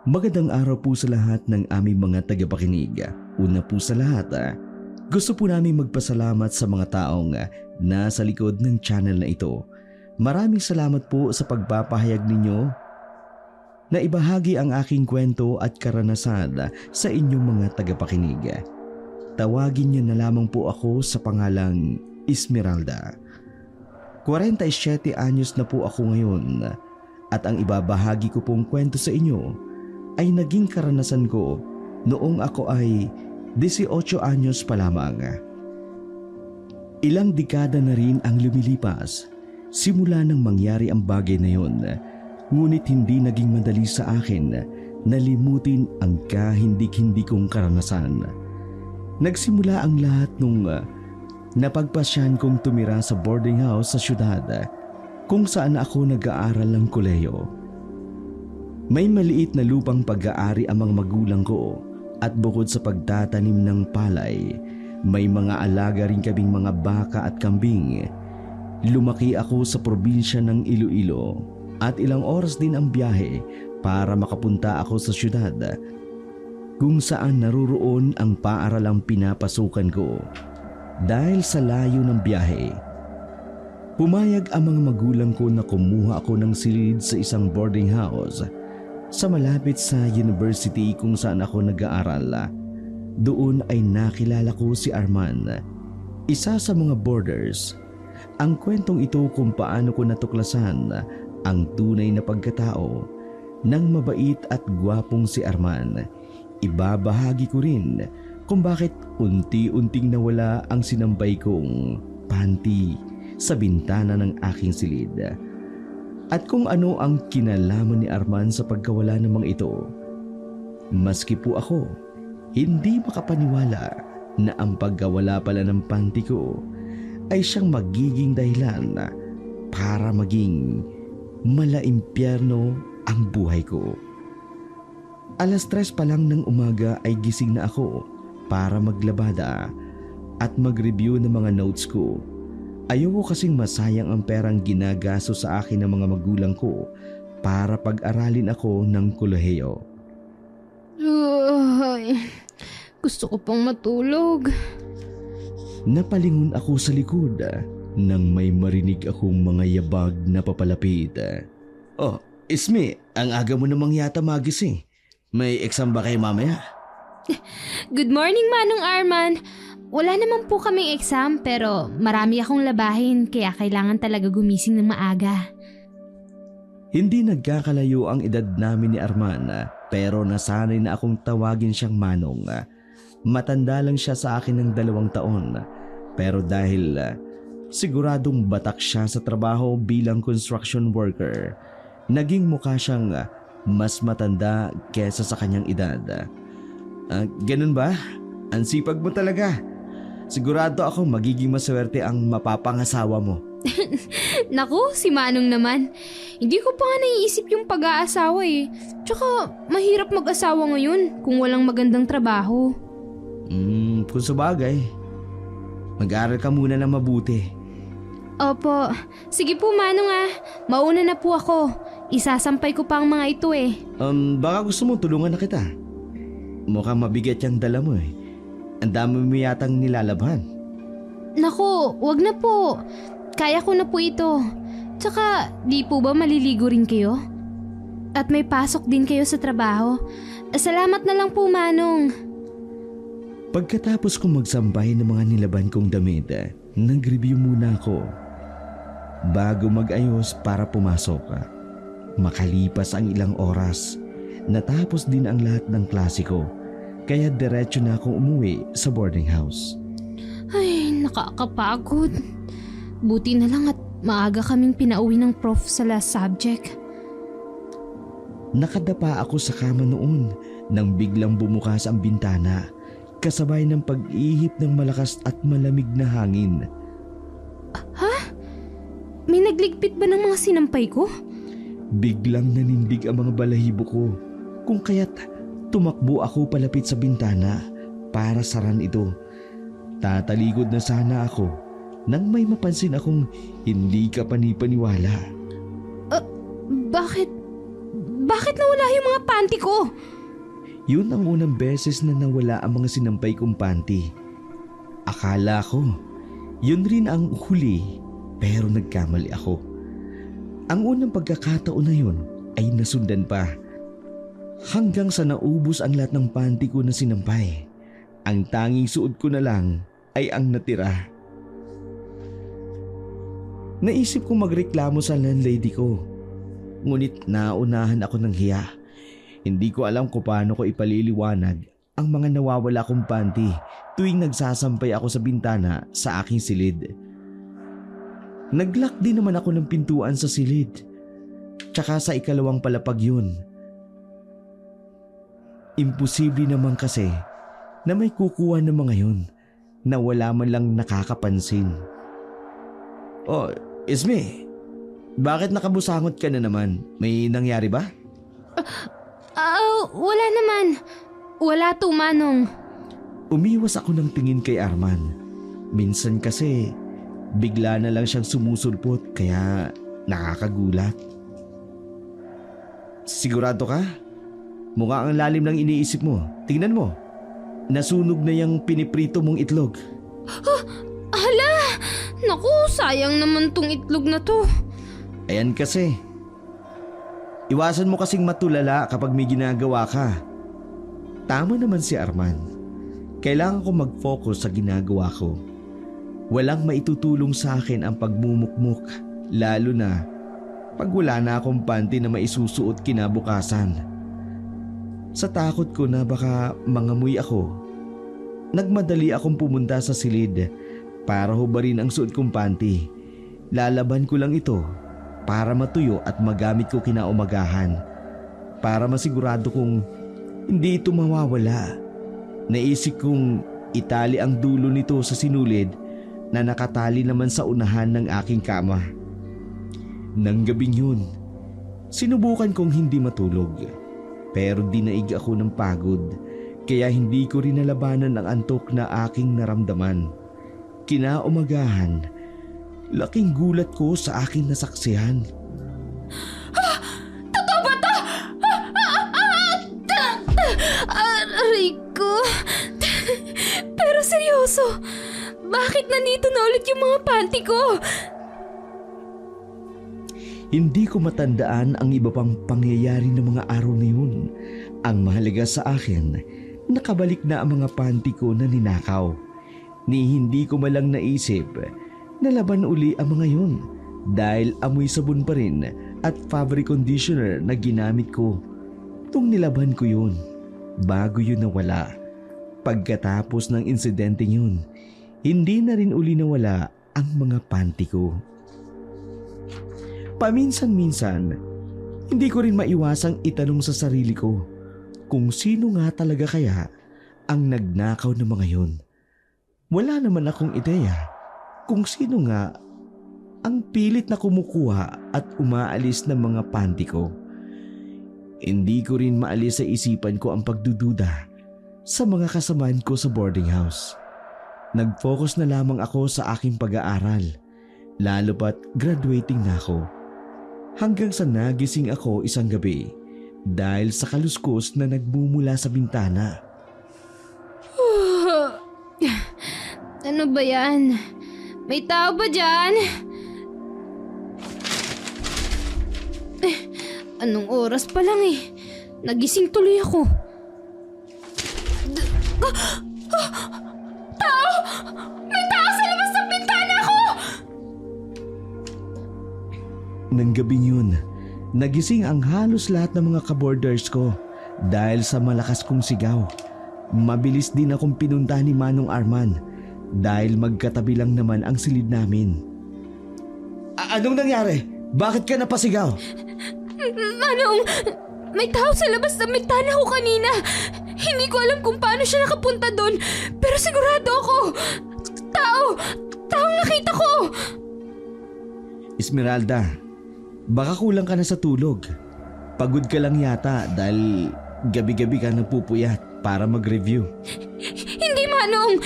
Magandang araw po sa lahat ng aming mga tagapakinig. Una po sa lahat, gusto po namin magpasalamat sa mga taong nasa likod ng channel na ito. Maraming salamat po sa pagpapahayag ninyo na ibahagi ang aking kwento at karanasan sa inyong mga tagapakinig. Tawagin niyo na lamang po ako sa pangalang Esmeralda. 47 anyos na po ako ngayon at ang ibabahagi ko pong kwento sa inyo ay naging karanasan ko noong ako ay 18 anyos pa lamang. Ilang dekada na rin ang lumilipas simula nang mangyari ang bagay na yon, ngunit hindi naging madali sa akin na limutin ang kahindik-hindi kong karanasan. Nagsimula ang lahat nung napagpasyan kong tumira sa boarding house sa syudad kung saan ako nag-aaral ng kolehiyo. May maliit na lupang pag-aari ang mga magulang ko at bukod sa pagtatanim ng palay, may mga alaga rin kaming mga baka at kambing. Lumaki ako sa probinsya ng Iloilo at ilang oras din ang biyahe para makapunta ako sa syudad kung saan naruroon ang paaralang pinapasukan ko. Dahil sa layo ng biyahe, pumayag ang mga magulang ko na kumuha ako ng silid sa isang boarding house sa malapit sa university kung saan ako nag-aaral. Doon ay nakilala ko si Arman, isa sa mga boarders. Ang kwentong ito kung paano ko natuklasan ang tunay na pagkatao ng mabait at gwapong si Arman. Ibabahagi ko rin kung bakit unti-unting nawala ang sinambay kong panty sa bintana ng aking silid. At kung ano ang kinalaman ni Arman sa pagkawala ng mga ito. Maski po ako, hindi makapaniwala na ang pagkawala pala ng panty ko ay siyang magiging dahilan para maging malaimpyerno ang buhay ko. 3:00 pa lang ng umaga ay gising na ako para maglabada at mag-review ng mga notes ko. Ayoko kasing masayang ang perang ginagasto sa akin ng mga magulang ko para pag-aralin ako ng kolehiyo. Ay, gusto ko pang matulog. Napalingon ako sa likod nang may marinig akong mga yabag na papalapit. Oh, Ismi, ang aga mo namang yata magising. May exam ba kayo mamaya? Good morning, Manong Arman. Wala naman po kaming exam pero marami akong labahin kaya kailangan talaga gumising ng maaga. Hindi nagkakalayo ang edad namin ni Arman pero nasanay na akong tawagin siyang Manong. Matanda lang siya sa akin ng 2 taon pero dahil siguradong batak siya sa trabaho bilang construction worker, naging mukha siyang mas matanda kesa sa kanyang edad. Ganun ba? Ang sipag mo talaga. Sigurado ako magiging maswerte ang mapapangasawa mo. Naku, si Manong naman. Hindi ko pa nga naiisip yung pag-aasawa eh. Tsaka mahirap mag-asawa ngayon kung walang magandang trabaho. Kung sabagay. Mag-aaral ka muna na mabuti. Opo. Sige po, Manong. Mauna na po ako. Isasampay ko pa ang mga ito eh. Baka gusto mo tulungan na kita. Mukhang mabigat yung dala mo eh. Ang dami mo yatang nilalabhan. Naku, wag na po. Kaya ko na po ito. Tsaka, di po ba maliligo rin kayo? At may pasok din kayo sa trabaho. Salamat na lang po, Manong. Pagkatapos kong magsambay ng mga nilaban kong damit, nag-review muna ako. Bago mag-ayos para pumasok. Makalipas ang ilang oras, natapos din ang lahat ng klase ko. Kaya diretso na akong umuwi sa boarding house. Ay, nakakapagod. Buti na lang at maaga kaming pinauwi ng prof sa last subject. Nakadapa ako sa kama noon nang biglang bumukas ang bintana kasabay ng pag-ihip ng malakas at malamig na hangin. Ha? May nagligpit ba ng mga sinampay ko? Biglang nanindig ang mga balahibo ko kung kaya't tumakbo ako palapit sa bintana para saran ito. Tatalikod na sana ako nang may mapansin akong hindi ka panipaniwala. Bakit Bakit nawala yung mga panty ko? Yun ang unang beses na nawala ang mga sinampay kong panty. Akala ko, yun rin ang huli, pero nagkamali ako. Ang unang pagkakataon na yun ay nasundan pa. Hanggang sa naubos ang lahat ng panty ko na sinampay. Ang tanging suot ko na lang ay ang natira. Naisip ko magreklamo sa landlady ko. Ngunit naunahan ako ng hiya. Hindi ko alam kung paano ko ipaliliwanag ang mga nawawala kong panty tuwing nagsasampay ako sa bintana sa aking silid. Naglock din naman ako ng pintuan sa silid. Tsaka sa ikalawang palapag yun. Imposible naman kasi na may kukuha ng mga yun na wala man lang nakakapansin. Oh, Isme, bakit nakabusangot ka na naman? May nangyari ba? Wala naman. Wala to, Manong. Umiwas ako ng tingin kay Arman. Minsan kasi bigla na lang siyang sumusulpot kaya nakakagulat. Sigurado ka? Mukha ang lalim ng iniisip mo. Tingnan mo. Nasunog na yung piniprito mong itlog. Hala! Naku, sayang naman tong itlog na to. Ayan kasi. Iwasan mo kasing matulala kapag may ginagawa ka. Tama naman si Arman. Kailangan ko mag-focus sa ginagawa ko. Walang maitutulong sa akin ang pagmumukmuk, lalo na pag wala na akong panty na maisusuot kinabukasan. Sa takot ko na baka mangamoy ako, nagmadali akong pumunta sa silid para hubarin ang suot kong panty. Lalaban ko lang ito para matuyo at magamit ko kinaumagahan para masigurado kong hindi ito mawawala. Naisip kong itali ang dulo nito sa sinulid na nakatali naman sa unahan ng aking kama. Nang gabing yun, sinubukan kong hindi matulog. Pero dinaig ako ng pagod kaya hindi ko rin nalabanan ang antok na aking naramdaman. Kinaumagahan, laking gulat ko sa aking nasaksihan. Totoo ba to? Aray ko. Pero seryoso, bakit nandito na ulit yung mga panty ko? Hindi ko matandaan ang iba pang pangyayari ng mga araw na yun. Ang mahalaga sa akin, nakabalik na ang mga panty ko na ninakaw. Ni hindi ko malang naisip na laban uli ang mga yun dahil amoy sabon pa rin at fabric conditioner na ginamit ko. Tung nilaban ko yun bago yun nawala. Pagkatapos ng insidenteng yun, hindi na rin uli nawala ang mga panty ko. Paminsan-minsan, hindi ko rin maiwasang itanong sa sarili ko kung sino nga talaga kaya ang nagnakaw ng mga yun. Wala naman akong ideya kung sino nga ang pilit na kumukuha at umaalis ng mga panty ko. Hindi ko rin maalis sa isipan ko ang pagdududa sa mga kasamaan ko sa boarding house. Nag-focus na lamang ako sa aking pag-aaral, lalo pat graduating na ako. Hanggang sa nagising ako isang gabi dahil sa kaluskos na nagmumula sa bintana. Ano ba yan? May tao ba dyan? Anong oras pa lang eh? Nagising tuloy ako. Tao! May tao sa labas ng bintana ko! Nang gabing yun, nagising ang halos lahat ng mga kaborders ko dahil sa malakas kong sigaw. Mabilis din akong pinunta ni Manong Arman dahil magkatabi lang naman ang silid namin. Anong nangyari? Bakit ka napasigaw? Manong, may tao sa labas ng bintana ko kanina. Hindi ko alam kung paano siya nakapunta doon, pero sigurado ako. Taong nakita ko. Esmeralda, baka kulang ka na sa tulog. Pagod ka lang yata dahil gabi-gabi ka nagpupuyat para mag-review. Hindi, Manong.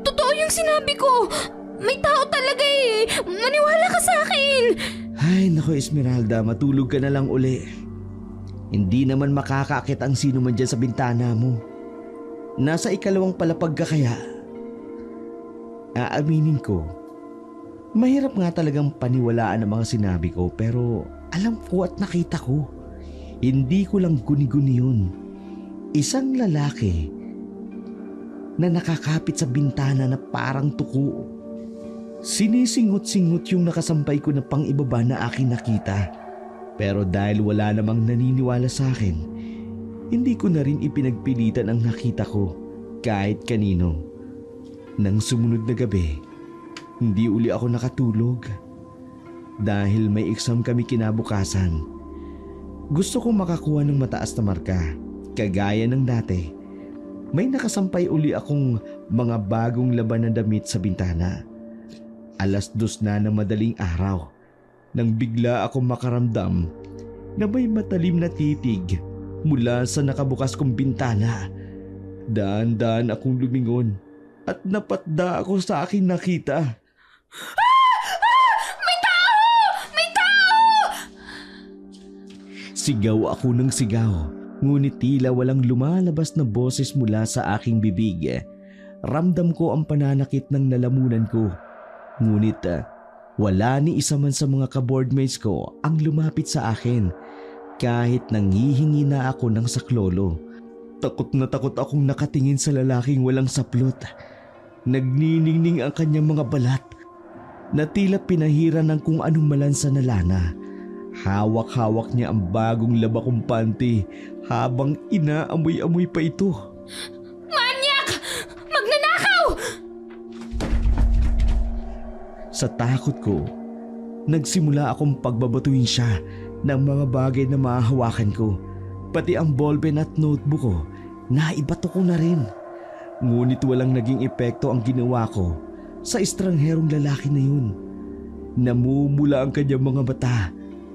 Totoo yung sinabi ko. May tao talaga eh. Maniwala ka sa akin. Ay, naku Esmeralda, matulog ka na lang uli. Hindi naman makakaakit ang sino man dyan sa bintana mo. Nasa ikalawang palapag ka kaya? Aaminin ko, mahirap nga talagang paniwalaan ang mga sinabi ko pero alam ko at nakita ko. Hindi ko lang guni-guni yun. Isang lalaki na nakakapit sa bintana na parang tuko. Sinisingot-singot yung nakasampay ko na pang-ibaba na aking nakita. Pero dahil wala namang naniniwala sa akin, hindi ko na rin ipinagpilitan ang nakita ko kahit kanino. Nang sumunod na gabi, hindi uli ako nakatulog. Dahil may exam kami kinabukasan. Gusto kong makakuha ng mataas na marka, kagaya ng dati. May nakasampay uli akong mga bagong laban na damit sa bintana. 2:00 na ng madaling araw nang bigla akong makaramdam na may matalim na titig mula sa nakabukas kong bintana. Daan-daan akong lumingon at napatda ako sa aking nakita. May tao! May tao! Sigaw ako ng sigaw, ngunit tila walang lumalabas na boses mula sa aking bibig. Ramdam ko ang pananakit ng lalamunan ko. Ngunit wala ni isa man sa mga ka-boardmates ko ang lumapit sa akin kahit nanghihingi na ako ng saklolo. Takot na takot akong nakatingin sa lalaking walang saplot. Nagniningning ang kanyang mga balat na tila pinahiran ng kung anong malansa na lana. Hawak-hawak niya ang bagong laba kong panty habang inaamoy-amoy pa ito. Manyak! Magnanakaw! Sa takot ko, nagsimula akong pagbabatuin siya ng mga bagay na mahahawakan ko. Pati ang ballpen at notebook ko, naibato ko na rin. Ngunit walang naging epekto ang ginawa ko sa estrangherong lalaki na yun. Namumula ang kanyang mga mata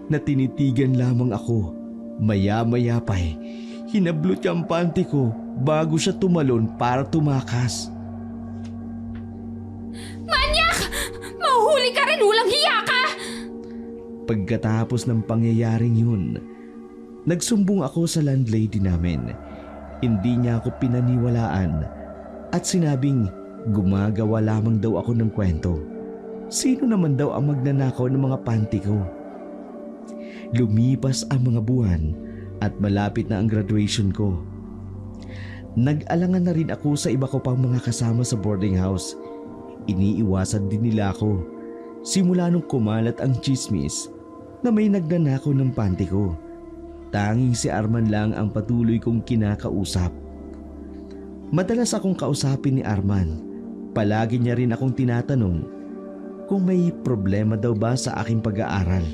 na tinitigan lamang ako. Maya-maya pa'y hinablot niya ang panty ko bago siya tumalon para tumakas. Manyak! Mahuhuli ka rin! Walang hiya ka! Pagkatapos ng pangyayaring yun, nagsumbong ako sa landlady namin. Hindi niya ako pinaniwalaan at sinabing gumagawa lamang daw ako ng kwento. Sino naman daw ang magnanakaw ng mga panty ko? Lumipas ang mga buwan at malapit na ang graduation ko. Nag-alangan na rin ako sa iba ko pang mga kasama sa boarding house. Iniiwasan din nila ako. Simula nung kumalat ang chismis na may nagnanakaw ng panty ko. Tanging si Arman lang ang patuloy kong kinakausap. Madalas akong kausapin ni Arman. Palagi niya rin akong tinatanong kung may problema daw ba sa aking pag-aaral.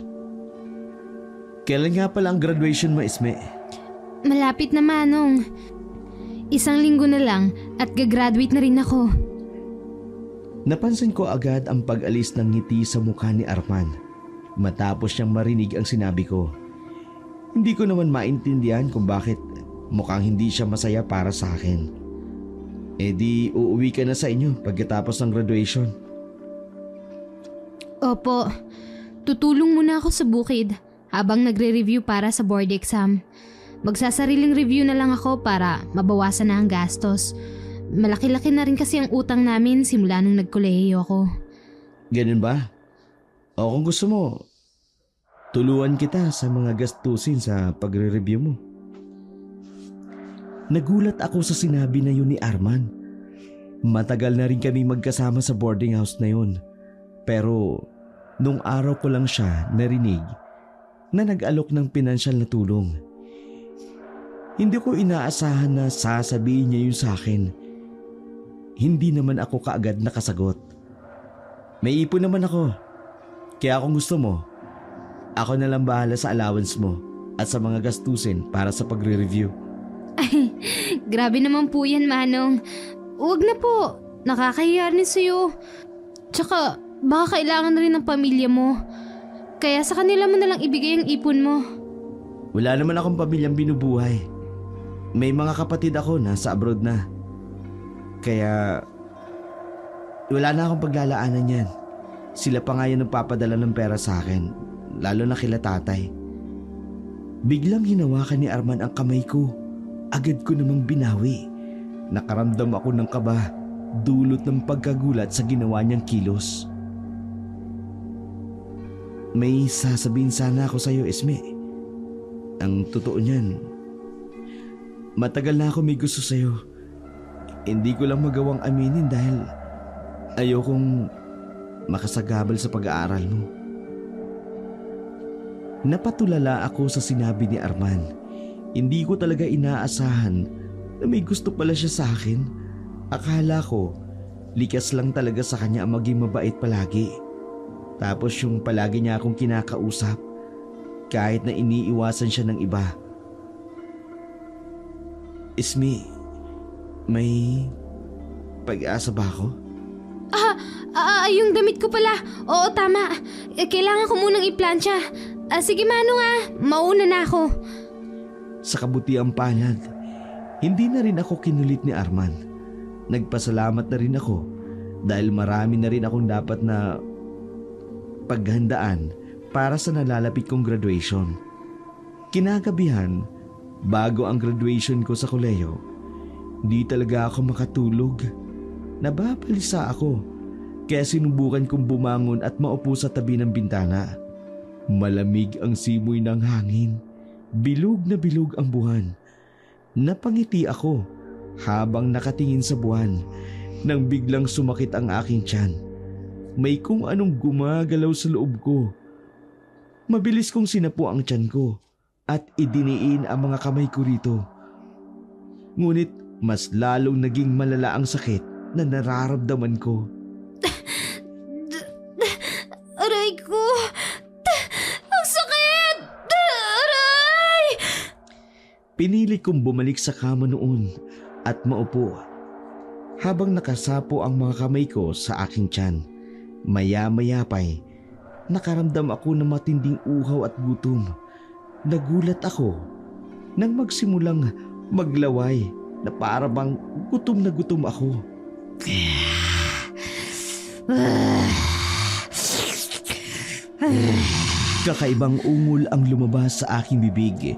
Kailan nga pala ang graduation mo, Isme? Malapit na, Manong. 1 linggo na lang at gagraduate na rin ako. Napansin ko agad ang pag-alis ng ngiti sa mukha ni Arman matapos niyang marinig ang sinabi ko. Hindi ko naman maintindihan kung bakit mukhang hindi siya masaya para sa akin. Di uuwi ka na sa inyo pagkatapos ng graduation. Opo, tutulong muna ako sa bukid habang nagre-review para sa board exam. Magsasariling review na lang ako para mabawasan na ang gastos. Malaki-laki na rin kasi ang utang namin simula nung nagkolehiyo ako. Ganun ba? O kung gusto mo, tuluan kita sa mga gastusin sa pagre-review mo. Nagulat ako sa sinabi na yun ni Arman. Matagal na rin kami magkasama sa boarding house na yun. Pero nung araw ko lang siya narinig na nag-alok ng pinansyal na tulong. Hindi ko inaasahan na sasabihin niya yun sa akin. Hindi naman ako kaagad nakasagot. May ipon naman ako. Kaya kung gusto mo, ako na lang bahala sa allowance mo at sa mga gastusin para sa pagre-review. Ay, grabe naman po yan, Manong. Huwag na po. Nakakahiya rin sa'yo. Tsaka, baka kailangan na rin ng pamilya mo. Kaya sa kanila mo nalang ibigay ang ipon mo. Wala naman akong pamilyang binubuhay. May mga kapatid ako na sa abroad na. Kaya wala na akong paglalaanan yan. Sila pa nga yung nagpapadala ng pera sa akin, lalo na kila tatay. Biglang hinawakan ni Arman ang kamay ko. Agad ko namang binawi. Nakaramdam ako ng kaba, dulot ng pagkagulat sa ginawa niyang kilos. May sasabihin sana ako sa iyo, Esme. Ang totoo niyan, matagal na ako may gusto sa iyo. Hindi ko lang magawang aminin dahil ayokong makasagabal sa pag-aaral mo. Napatulala ako sa sinabi ni Arman. Hindi ko talaga inaasahan na may gusto pala siya sa akin. Akala ko, likas lang talaga sa kanya ang maging mabait palagi. Tapos yung palagi niya akong kinakausap, kahit na iniiwasan siya ng iba. Ismi, may pag-asa ba ako? Yung damit ko pala. Oo, tama. Kailangan ko munang i-plancha. Sige Manong mauna na ako. Sa kabutiang palad, hindi na rin ako kinulit ni Arman. Nagpasalamat na rin ako dahil marami na rin akong dapat na paghandaan para sa nalalapit kong graduation. Kinagabihan, bago ang graduation ko sa kolehiyo, di talaga ako makatulog. Nababalisa ako, kaya sinubukan kong bumangon at maupo sa tabi ng bintana. Malamig ang simoy ng hangin, bilog na bilog ang buwan. Napangiti ako habang nakatingin sa buwan nang biglang sumakit ang aking tiyan. May kung anong gumagalaw sa loob ko. Mabilis kong sinapo ang tiyan ko at idiniin ang mga kamay ko rito. Ngunit mas lalong naging malala ang sakit na nararamdaman ko. Aray ko! Ang sakit! Aray! Pinili kong bumalik sa kama noon at maupo habang nakasapo ang mga kamay ko sa aking tiyan. Maya-maya pa'y nakaramdam ako ng matinding uhaw at gutom. Nagulat ako nang magsimulang maglaway na para bang gutom na gutom ako. Kakaibang ungol ang lumabas sa aking bibig.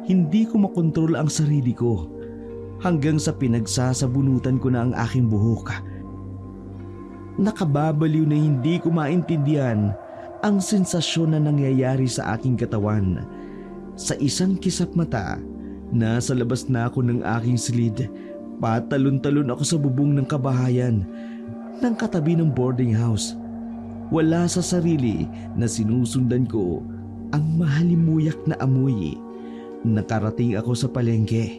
Hindi ko makontrol ang sarili ko hanggang sa pinagsasabunutan ko na ang aking buhok. Nakababaliw na hindi ko maintindihan ang sensasyon na nangyayari sa aking katawan. Sa isang kisap mata, nasa labas na ako ng aking silid. Patalon-talon ako sa bubong ng kabahayan ng katabi ng boarding house. Wala sa sarili na sinusundan ko ang mahalimuyak na amoy. Nakarating ako sa palengke.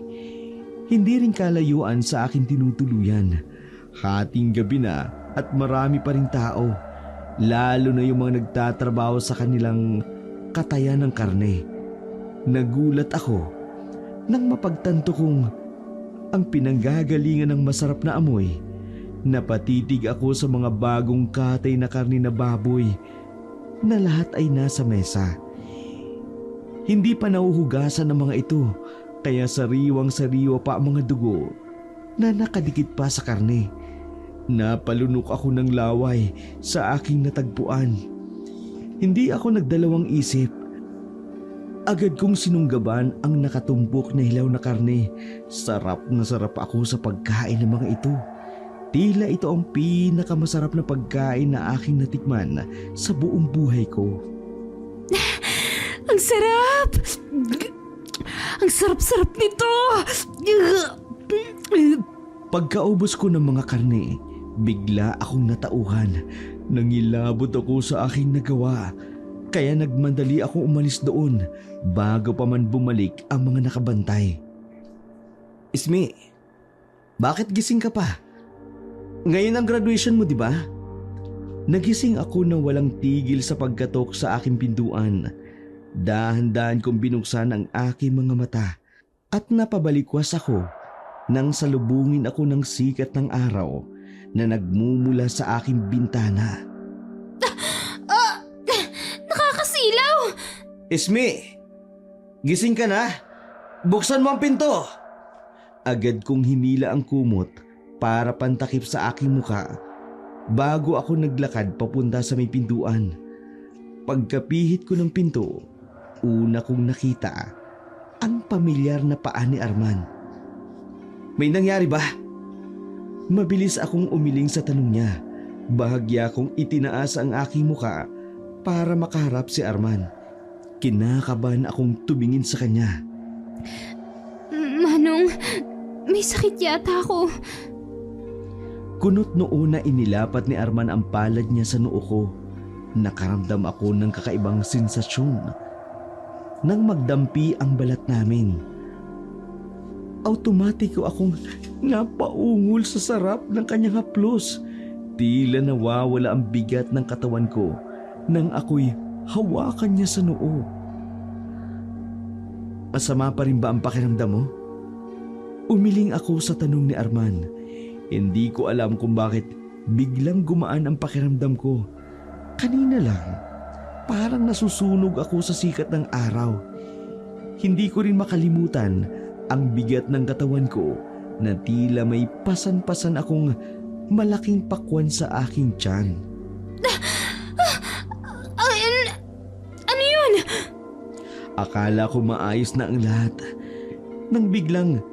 Hindi rin kalayuan sa aking tinutuluyan. Hating gabi na at marami pa rin tao, lalo na yung mga nagtatrabaho sa kanilang katayan ng karne. Nagulat ako nang mapagtanto kong ang pinanggagalingan ng masarap na amoy. Napatitig ako sa mga bagong katay na karne na baboy na lahat ay nasa mesa. Hindi pa nahuhugasan ng mga ito, kaya sariwang-sariwa pa ang mga dugo na nakadikit pa sa karne. Napalunok ako ng laway sa aking natagpuan. Hindi ako nagdalawang isip. Agad kong sinunggaban ang nakatumpok na hilaw na karne. Sarap na sarap ako sa pagkain ng mga ito. Tila ito ang pinakamasarap na pagkain na aking natikman sa buong buhay ko. Ang sarap! Ang sarap-sarap nito! Pagkaubos ko ng mga karne, bigla akong natauhan. Nangilabot ako sa aking nagawa. Kaya nagmadali akong umalis doon bago pa man bumalik ang mga nakabantay. Ismi, bakit gising ka pa? Ngayon ang graduation mo, di ba? Nagising ako nang walang tigil sa pagkatok sa aking pintuan. Dahan-dahan kong binuksan ang aking mga mata at napabalikwas ako nang salubungin ako ng sikat ng araw na nagmumula sa aking bintana. Nakakasilaw! Ismi, gising ka na? Buksan mo ang pinto! Agad kong hinila ang kumot para pantakip sa aking muka bago ako naglakad papunta sa may pintuan. Pagkapihit ko ng pinto, una kong nakita ang pamilyar na paa ni Arman. May nangyari ba? Mabilis akong umiling sa tanong niya. Bahagya kong itinaas ang aking muka para makaharap si Arman. Kinakabahan akong tumingin sa kanya. Manong, may sakit yata ako. Kunot noo na inilapat ni Arman ang palad niya sa noo ko. Nakaramdam ako ng kakaibang sensasyon. Nang magdampi ang balat namin, automatiko akong napaungol sa sarap ng kanyang haplos. Tila nawawala ang bigat ng katawan ko nang ako'y hawakan niya sa noo. Masama pa rin ba ang pakiramdam mo? Umiling ako sa tanong ni Arman. Hindi ko alam kung bakit biglang gumaan ang pakiramdam ko. Kanina lang, parang nasusunog ako sa sikat ng araw. Hindi ko rin makalimutan ang bigat ng katawan ko na tila may pasan-pasan akong malaking pakwan sa aking tiyan. Ano yun? Akala ko maayos na ang lahat. Nang biglang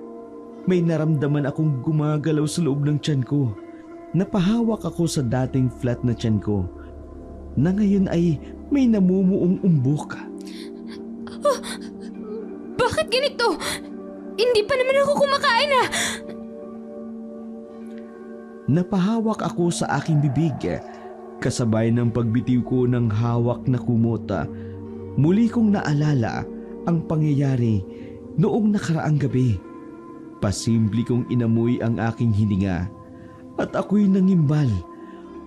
may naramdaman akong gumagalaw sa loob ng tiyan ko. Napahawak ako sa dating flat na tiyan ko na ngayon ay may namumuong umbok. Bakit ganito? Hindi pa naman ako kumakain ah! Napahawak ako sa aking bibig, kasabay ng pagbitiw ko ng hawak na kumota. Muli kong naalala ang pangyayari noong nakaraang gabi. Pasimple kong inamoy ang aking hininga at ako'y nangimbal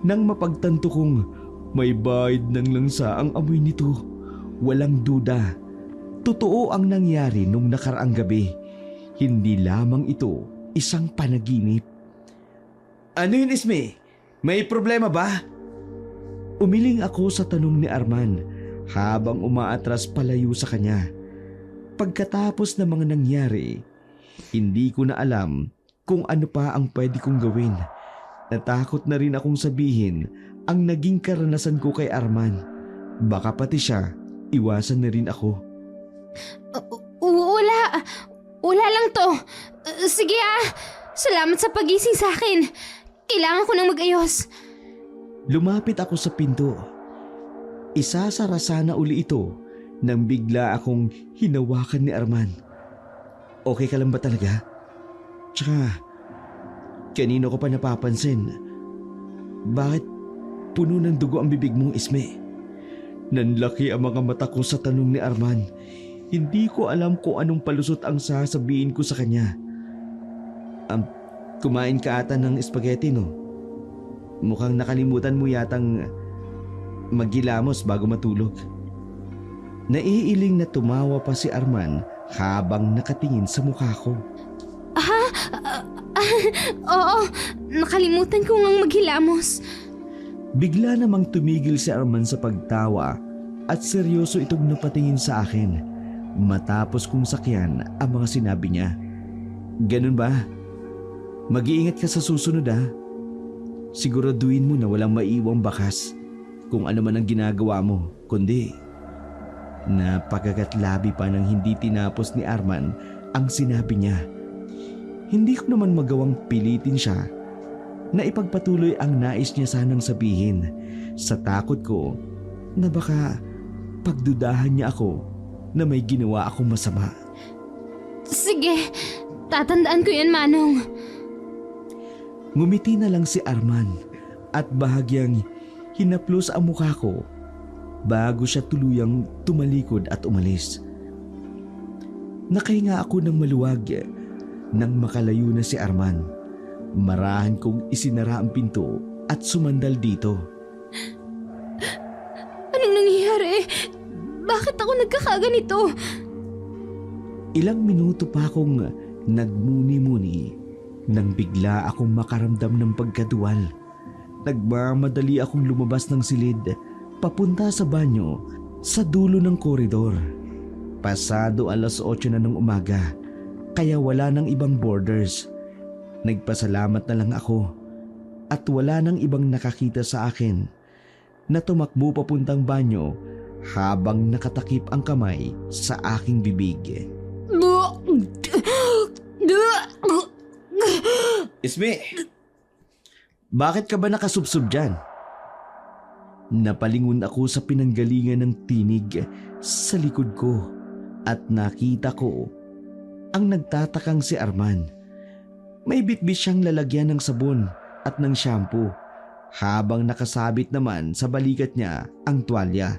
nang mapagtanto kong may bahid ng langsa ang amoy nito. Walang duda, totoo ang nangyari nung nakaraang gabi. Hindi lamang ito isang panaginip. Ano yun, Isme? May problema ba? Umiling ako sa tanong ni Arman habang umaatras palayo sa kanya. Pagkatapos ng mga nangyari, hindi ko na alam kung ano pa ang pwede kong gawin. Natakot na rin akong sabihin ang naging karanasan ko kay Arman. Baka pati siya, iwasan na rin ako. Wala lang to. Sige salamat sa pagising sa akin. Kailangan ko nang mag-ayos. Lumapit ako sa pinto. Isasara sana uli ito nang bigla akong hinawakan ni Arman. Okay ka lang ba talaga? Tsaka, kanino ko pa napapansin? Bakit puno ng dugo ang bibig mo, Isme? Nanlaki ang mga mata ko sa tanong ni Arman. Hindi ko alam kung anong palusot ang sasabihin ko sa kanya. Kumain ka ata ng spaghetti, no? Mukhang nakalimutan mo yatang maghilamos bago matulog. Naiiling na tumawa pa si Arman habang nakatingin sa mukha ko. Oo, nakalimutan ko ngang maghilamos. Bigla namang tumigil si Arman sa pagtawa at seryoso itong napatingin sa akin matapos kong sakyan ang mga sinabi niya. Ganun ba? Mag-iingat ka sa susunod ha. Siguraduhin mo na walang maiwang bakas kung ano man ang ginagawa mo, kundi napakagatlabi pa nang hindi tinapos ni Arman ang sinabi niya. Hindi ko naman magawang pilitin siya na ipagpatuloy ang nais niya sanang sabihin sa takot ko na baka pagdudahan niya ako na may ginawa akong masama. Sige, tatandaan ko yan, Manong. Ngumiti na lang si Arman at bahagyang hinaplos ang mukha ko bago siya tuluyang tumalikod at umalis. Nakahinga ako ng maluwag nang makalayo na si Arman. Marahan kong isinara ang pinto at sumandal dito. Anong nangyayari? Bakit ako nagkakaganito? Ilang minuto pa akong nagmuni-muni nang bigla akong makaramdam ng pagkaduwal. Nagmamadali akong lumabas ng silid papunta sa banyo sa dulo ng koridor. Pasado 8:00 na ng umaga kaya wala nang ibang boarders. Nagpasalamat na lang ako at wala nang ibang nakakita sa akin na tumakbo papuntang banyo habang nakatakip ang kamay sa aking bibig. Isme, bakit ka ba nakasubsob dyan? Napalingon ako sa pinanggalingan ng tinig sa likod ko at nakita ko ang nagtatakang si Arman. May bitbit siyang lalagyan ng sabon at ng shampoo habang nakasabit naman sa balikat niya ang tuwalya.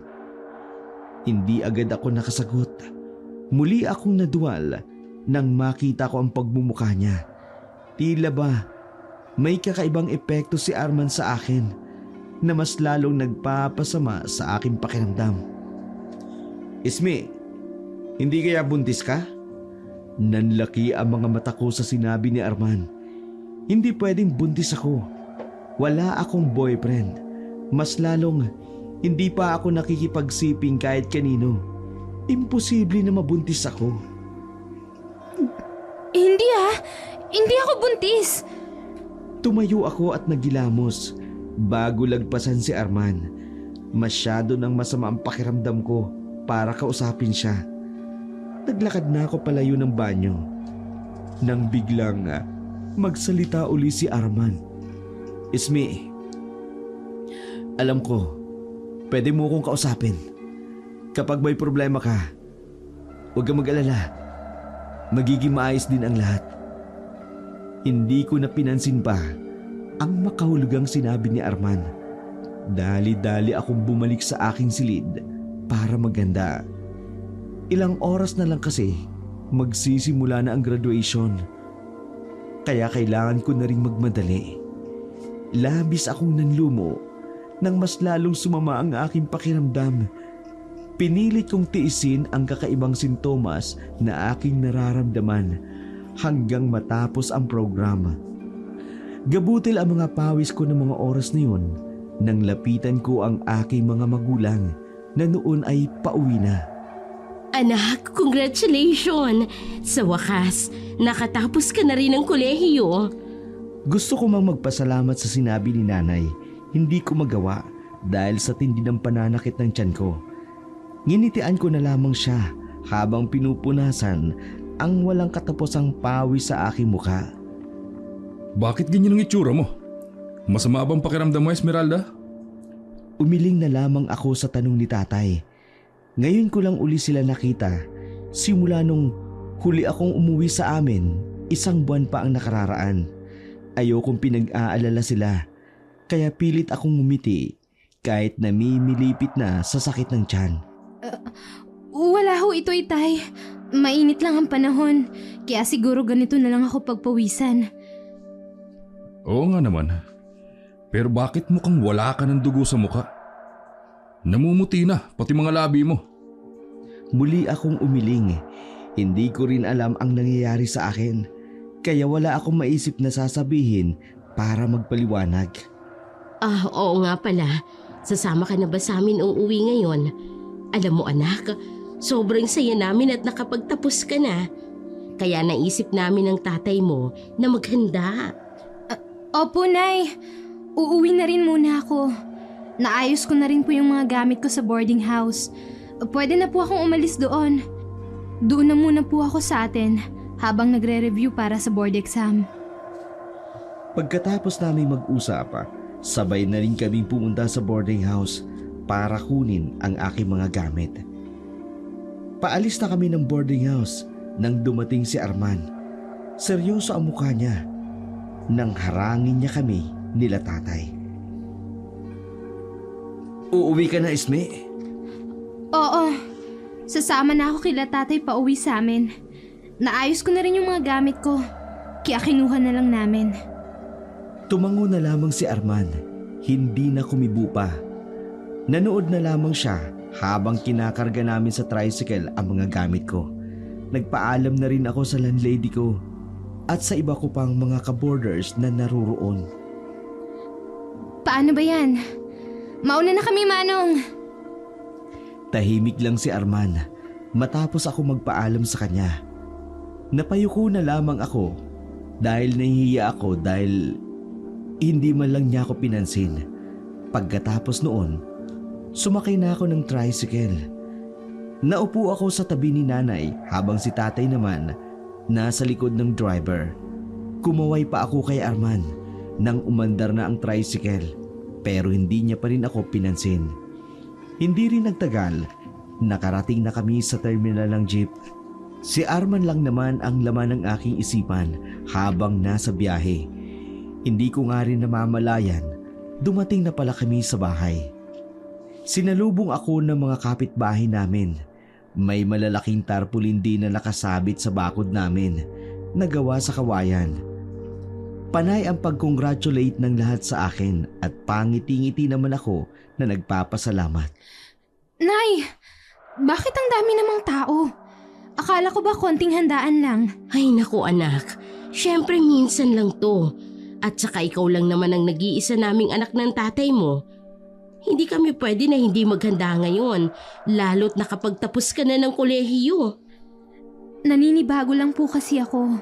Hindi agad ako nakasagot. Muli akong naduwal nang makita ko ang pagmumukha niya. Tila ba may kakaibang epekto si Arman sa akin na mas lalong nagpapasama sa aking pakiramdam. Isme, hindi kaya buntis ka? Nanlaki ang mga mata ko sa sinabi ni Arman. Hindi pwedeng buntis ako. Wala akong boyfriend. Mas lalong hindi pa ako nakikipagsiping kahit kanino. Imposible na mabuntis ako. Hindi hindi ako buntis. Tumayo ako at nagilamos bago lagpasan si Arman. Masyado nang masama ang pakiramdam ko para kausapin siya. Naglakad na ako palayo ng banyo nang biglang magsalita uli si Arman. Isme, alam ko, pwede mo kong kausapin. Kapag may problema ka, huwag kang mag-alala. Magiging maayos din ang lahat. Hindi ko na pinansin pa ang makahulugang sinabi ni Arman. Dali-dali akong bumalik sa aking silid para maganda. Ilang oras na lang kasi magsisimula na ang graduation. Kaya kailangan ko na ring magmadali. Labis akong nanlumo nang mas lalong sumama ang aking pakiramdam. Pinilit kong tiisin ang kakaibang sintomas na aking nararamdaman hanggang matapos ang programa. Gabutil ang mga pawis ko ng mga oras na yun nang lapitan ko ang aking mga magulang na noon ay pauwi na. Anak, congratulations! Sa wakas, nakatapos ka na rin ng kolehiyo. Gusto ko mang magpasalamat sa sinabi ni nanay. Hindi ko magawa dahil sa tindi ng pananakit ng tiyan ko. Nginitian ko na lamang siya habang pinupunasan ang walang katapusang pawis sa aking mukha. Bakit ganyan ang itsura mo? Masama bang pakiramdam mo, Esmeralda? Umiling na lamang ako sa tanong ni tatay. Ngayon ko lang uli sila nakita. Simula nung huli akong umuwi sa amin, 1 buwan pa ang nakararaan. Ayokong pinag-aalala sila, kaya pilit akong ngumiti kahit namimilipit na sa sakit ng tiyan. Wala ho ito, itay. Mainit lang ang panahon, kaya siguro ganito na lang ako pagpawisan. Oo nga naman. Pero bakit mukhang wala ka ng dugo sa mukha? Namumuti na, pati mga labi mo. Muli akong umiling. Hindi ko rin alam ang nangyayari sa akin, kaya wala akong maisip na sasabihin para magpaliwanag. Oo nga pala. Sasama ka na ba sa amin uuwi ngayon? Alam mo anak, sobrang saya namin at nakapagtapos ka na. Kaya naisip namin ng tatay mo na maghanda. Opo, Nay. Uuwi na rin muna ako. Naayos ko na rin po yung mga gamit ko sa boarding house. Pwede na po akong umalis doon. Doon na muna po ako sa atin habang nagre-review para sa board exam. Pagkatapos namin mag-usap, sabay na rin kaming pumunta sa boarding house para kunin ang aking mga gamit. Paalis na kami ng boarding house nang dumating si Arman. Seryoso ang mukha niya nang harangin niya kami nila tatay. Uuwi ka na, Isme? Oo. Sasama na ako kila tatay pa uwi sa amin. Naayos ko na rin yung mga gamit ko, kaya kinuha na lang namin. Tumango na lamang si Arman. Hindi na kumibo pa. Nanood na lamang siya habang kinakarga namin sa tricycle ang mga gamit ko. Nagpaalam na rin ako sa landlady ko at sa iba ko pang mga kaborders na naruroon. Paano ba yan? Mauna na kami, Manong. Tahimik lang si Arman matapos ako magpaalam sa kanya. Napayuko na lamang ako dahil nahihiya ako dahil hindi man lang niya ako pinansin. Pagkatapos noon, sumakay na ako ng tricycle. Naupo ako sa tabi ni nanay habang si tatay naman nasa likod ng driver. Kumaway pa ako kay Arman nang umandar na ang tricycle pero hindi niya pa rin ako pinansin. Hindi rin nagtagal, nakarating na kami sa terminal ng jeep. Si Arman lang naman ang laman ng aking isipan habang nasa biyahe. Hindi ko nga rin namamalayan, dumating na pala kami sa bahay. Sinalubong ako ng mga kapitbahay namin. May malalaking tarpaulin din na nakasabit sa bakod namin, nagawa sa kawayan. Panay ang pag-congratulate ng lahat sa akin at pangiti-ngiti naman ako na nagpapasalamat. Nay, bakit ang dami namang tao? Akala ko ba konting handaan lang? Ay naku anak, syempre minsan lang to. At saka ikaw lang naman ang nag-iisa naming anak ng tatay mo. Hindi kami pwede na hindi maghanda ngayon, lalo't nakapagtapos ka na ng kolehiyo. Naninibago lang po kasi ako.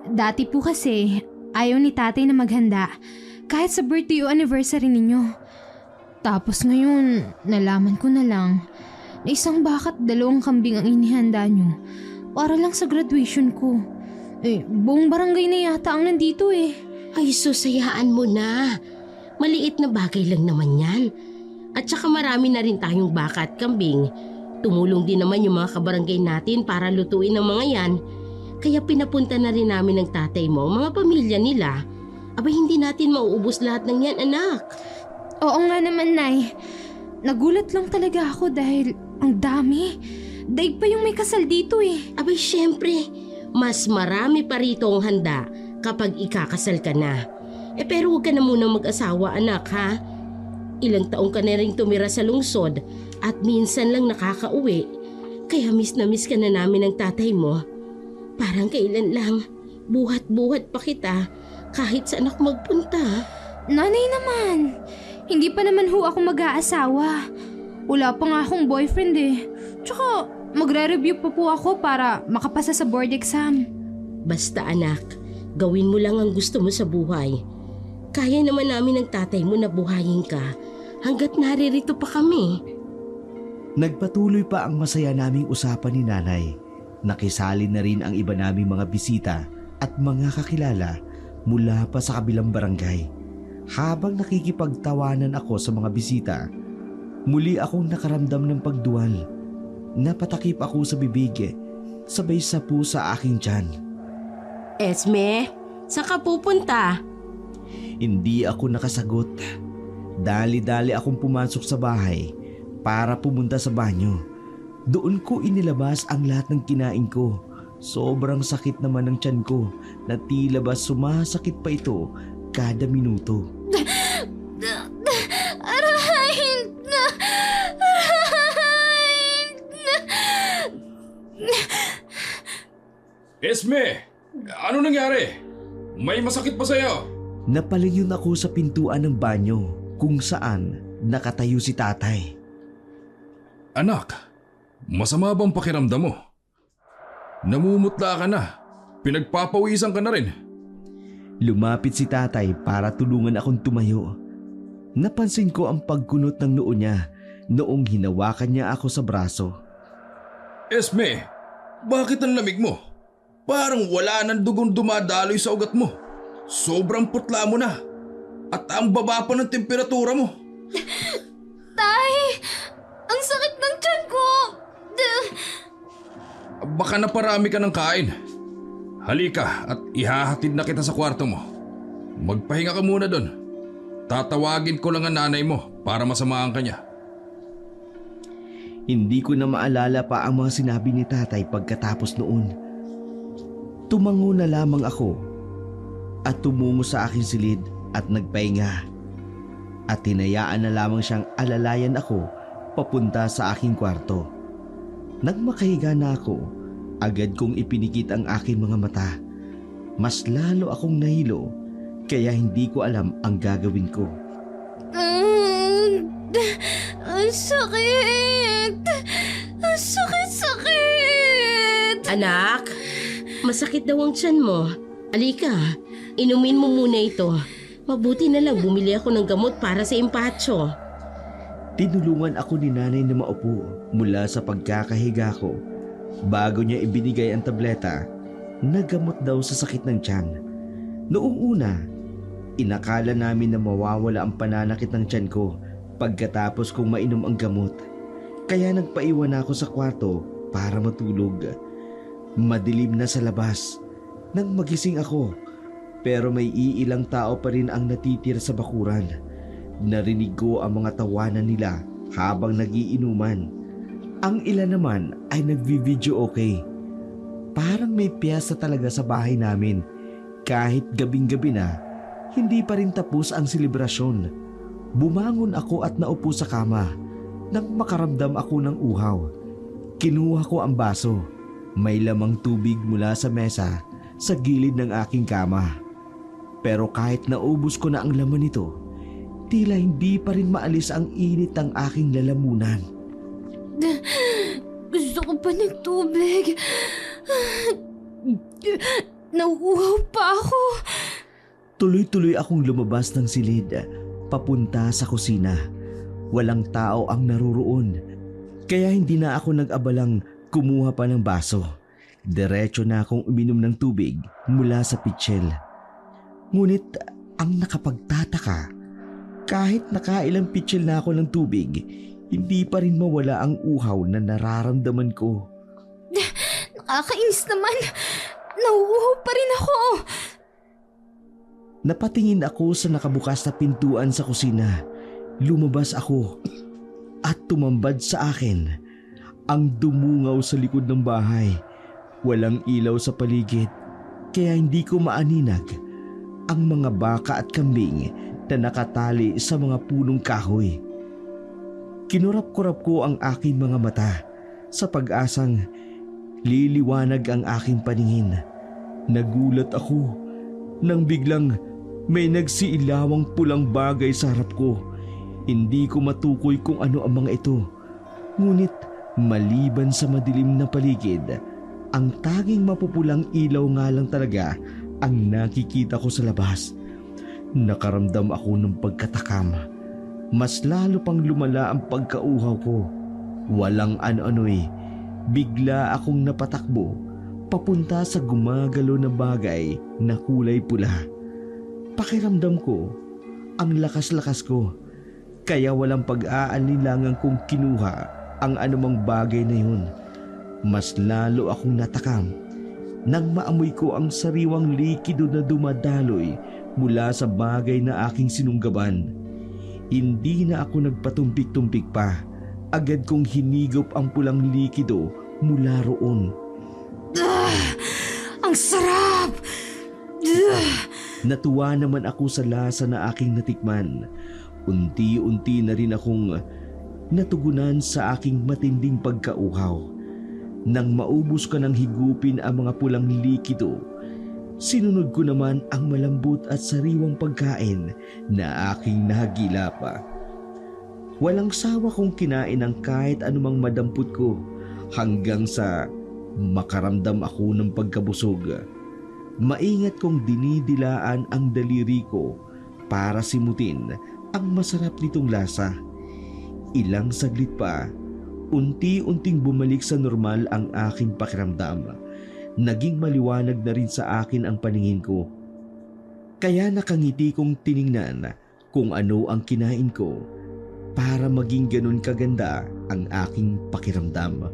Dati po kasi ayaw ni tatay na maghanda kahit sa birthday o anniversary ninyo. Tapos ngayon, nalaman ko na lang na isang bakat 2 kambing ang inihanda nyo para lang sa graduation ko. Buong barangay na yata ang nandito eh. Ay susayaan mo na. Maliit na bagay lang naman yan. At saka marami na rin tayong baka at kambing. Tumulong din naman yung mga kabarangay natin para lutuin ang mga yan. Kaya pinapunta na rin namin ng tatay mo ang mga pamilya nila. Abay hindi natin mauubos lahat ng yan anak. Oo nga naman, Nay. Nagulat lang talaga ako dahil ang dami. Daig pa yung may kasal dito eh. Abay syempre, mas marami pa rito ang handa kapag ikakasal ka na. Pero huwag ka na muna mag-asawa anak ha. Ilang taong ka na rin tumira sa lungsod at minsan lang nakakauwi. Kaya miss na miss ka na namin ng tatay mo. Parang kailan lang, buhat-buhat pa kita kahit saan ako magpunta. Nanay naman, hindi pa naman ho ako mag-aasawa. Wala pa nga akong boyfriend eh. Tsaka magre-review pa po ako para makapasa sa board exam. Basta anak, gawin mo lang ang gusto mo sa buhay. Kaya naman namin ng tatay mo na buhayin ka hanggat naririto pa kami. Nagpatuloy pa ang masaya naming usapan ni Nanay. Nakisali na rin ang iba naming mga bisita at mga kakilala mula pa sa kabilang barangay. Habang nakikipagtawanan ako sa mga bisita, muli akong nakaramdam ng pagduwal. Napatakip ako sa bibig, sabay sapu sa aking tiyan. Esme, saan ka pupunta? Hindi ako nakasagot. Dali-dali akong pumasok sa bahay para pumunta sa banyo. Doon ko inilabas ang lahat ng kinain ko. Sobrang sakit naman ng tiyan ko na tila ba sumasakit pa ito kada minuto. Aray! Esme! Ano nangyari? May masakit pa sa'yo? Napalingon ako sa pintuan ng banyo kung saan nakatayo si tatay. Anak, masama bang pakiramdam mo? Namumutla ka na. Pinagpapawisan ka na rin. Lumapit si tatay para tulungan akong tumayo. Napansin ko ang pagkunot ng noo niya noong hinawakan niya ako sa braso. Esme, bakit ang lamig mo? Parang wala nang dugong dumadaloy sa ugat mo. Sobrang putla mo na. At ang baba pa ng temperatura mo. Tay! Ang sakit ng tiyan ko! Baka naparami ka ng kain. Halika at ihahatid na kita sa kwarto mo. Magpahinga ka muna doon. Tatawagin ko lang ang nanay mo para masamahan ka niya. Hindi ko na maalala pa ang mga sinabi ni tatay pagkatapos noon. Tumango na lamang ako at tumungo sa aking silid at nagpahinga. At hinayaan na lamang siyang alalayan ako papunta sa aking kwarto. Nang makahiga na ako, agad kong ipinikit ang aking mga mata. Mas lalo akong nahilo kaya hindi ko alam ang gagawin ko. Ang sakit! Ang sakit! Anak, masakit daw ang tiyan mo. Alika, inumin mo muna ito. Mabuti na lang bumili ako ng gamot para sa impacho. Tinulungan ako ni nanay na maupo mula sa pagkakahiga ko. Bago niya ibinigay ang tableta, na gamot daw sa sakit ng tiyan. Noong una, inakala namin na mawawala ang pananakit ng tiyan ko pagkatapos kong mainom ang gamot. Kaya nagpaiwan ako sa kwarto para matulog. Madilim na sa labas nang magising ako, pero may iilang tao pa rin ang natitira sa bakuran. Narinig ko ang mga tawanan nila habang nagiinuman. Ang ilan naman ay nagvi-video okay. Parang may piyesta talaga sa bahay namin. Kahit gabing-gabi na, hindi pa rin tapos ang selebrasyon. Bumangon ako at naupo sa kama nang makaramdam ako ng uhaw. Kinuha ko ang baso. May lamang tubig mula sa mesa sa gilid ng aking kama. Pero kahit naubos ko na ang laman nito, tila hindi pa rin maalis ang init ng aking lalamunan. Gusto ko pa ng tubig. Nauuhaw pa ako. Tuloy-tuloy akong lumabas ng silid, papunta sa kusina. Walang tao ang naroroon, kaya hindi na ako nag-abalang kumuha pa ng baso. Diretso na akong uminom ng tubig mula sa pitsil. Ngunit ang nakapagtataka, kahit nakailang pitsil na ako ng tubig, hindi pa rin mawala ang uhaw na nararamdaman ko. Nakakainis naman. Nauuhaw pa rin ako. Napatingin ako sa nakabukas na pintuan sa kusina. Lumabas ako at tumambad sa akin ang dumungaw sa likod ng bahay. Walang ilaw sa paligid, kaya hindi ko maaninag ang mga baka at kambing na nakatali sa mga punong kahoy. Kinurap-kurap ko ang aking mga mata sa pag-asang liliwanag ang aking paningin. Nagulat ako nang biglang may nagsiilawang pulang bagay sa harap ko. Hindi ko matukoy kung ano ang mga ito. Ngunit maliban sa madilim na paligid, ang tanging mapupulang ilaw nga lang talaga ang nakikita ko sa labas. Nakaramdam ako ng pagkatakam. Mas lalo pang lumala ang pagkauhaw ko. Walang ano-ano'y bigla akong napatakbo papunta sa gumagalo na bagay na kulay pula. Pakiramdam ko ang lakas-lakas ko, kaya walang pag-aalinlangan kong kinuha ang anumang bagay na yun. Mas lalo akong natakam nang maamoy ko ang sariwang likido na dumadaloy mula sa bagay na aking sinunggaban. Hindi na ako nagpatumpik-tumpik pa. Agad kong hinigop ang pulang likido mula roon. Ang sarap! Natuwa naman ako sa lasa na aking natikman. Unti-unti na rin akong natugunan sa aking matinding pagkauhaw. Nang maubos ka ng higupin ang mga pulang likido, sinunod ko naman ang malambot at sariwang pagkain na aking nahagila pa. Walang sawa kong kinain ang kahit anumang madampot ko hanggang sa makaramdam ako ng pagkabusog. Maingat kong dinidilaan ang daliri ko para simutin ang masarap nitong lasa. Ilang saglit pa, unti-unting bumalik sa normal ang aking pakiramdam. Naging maliwanag na rin sa akin ang paningin ko. Kaya nakangiti kong tiningnan kung ano ang kinain ko para maging ganun kaganda ang aking pakiramdam.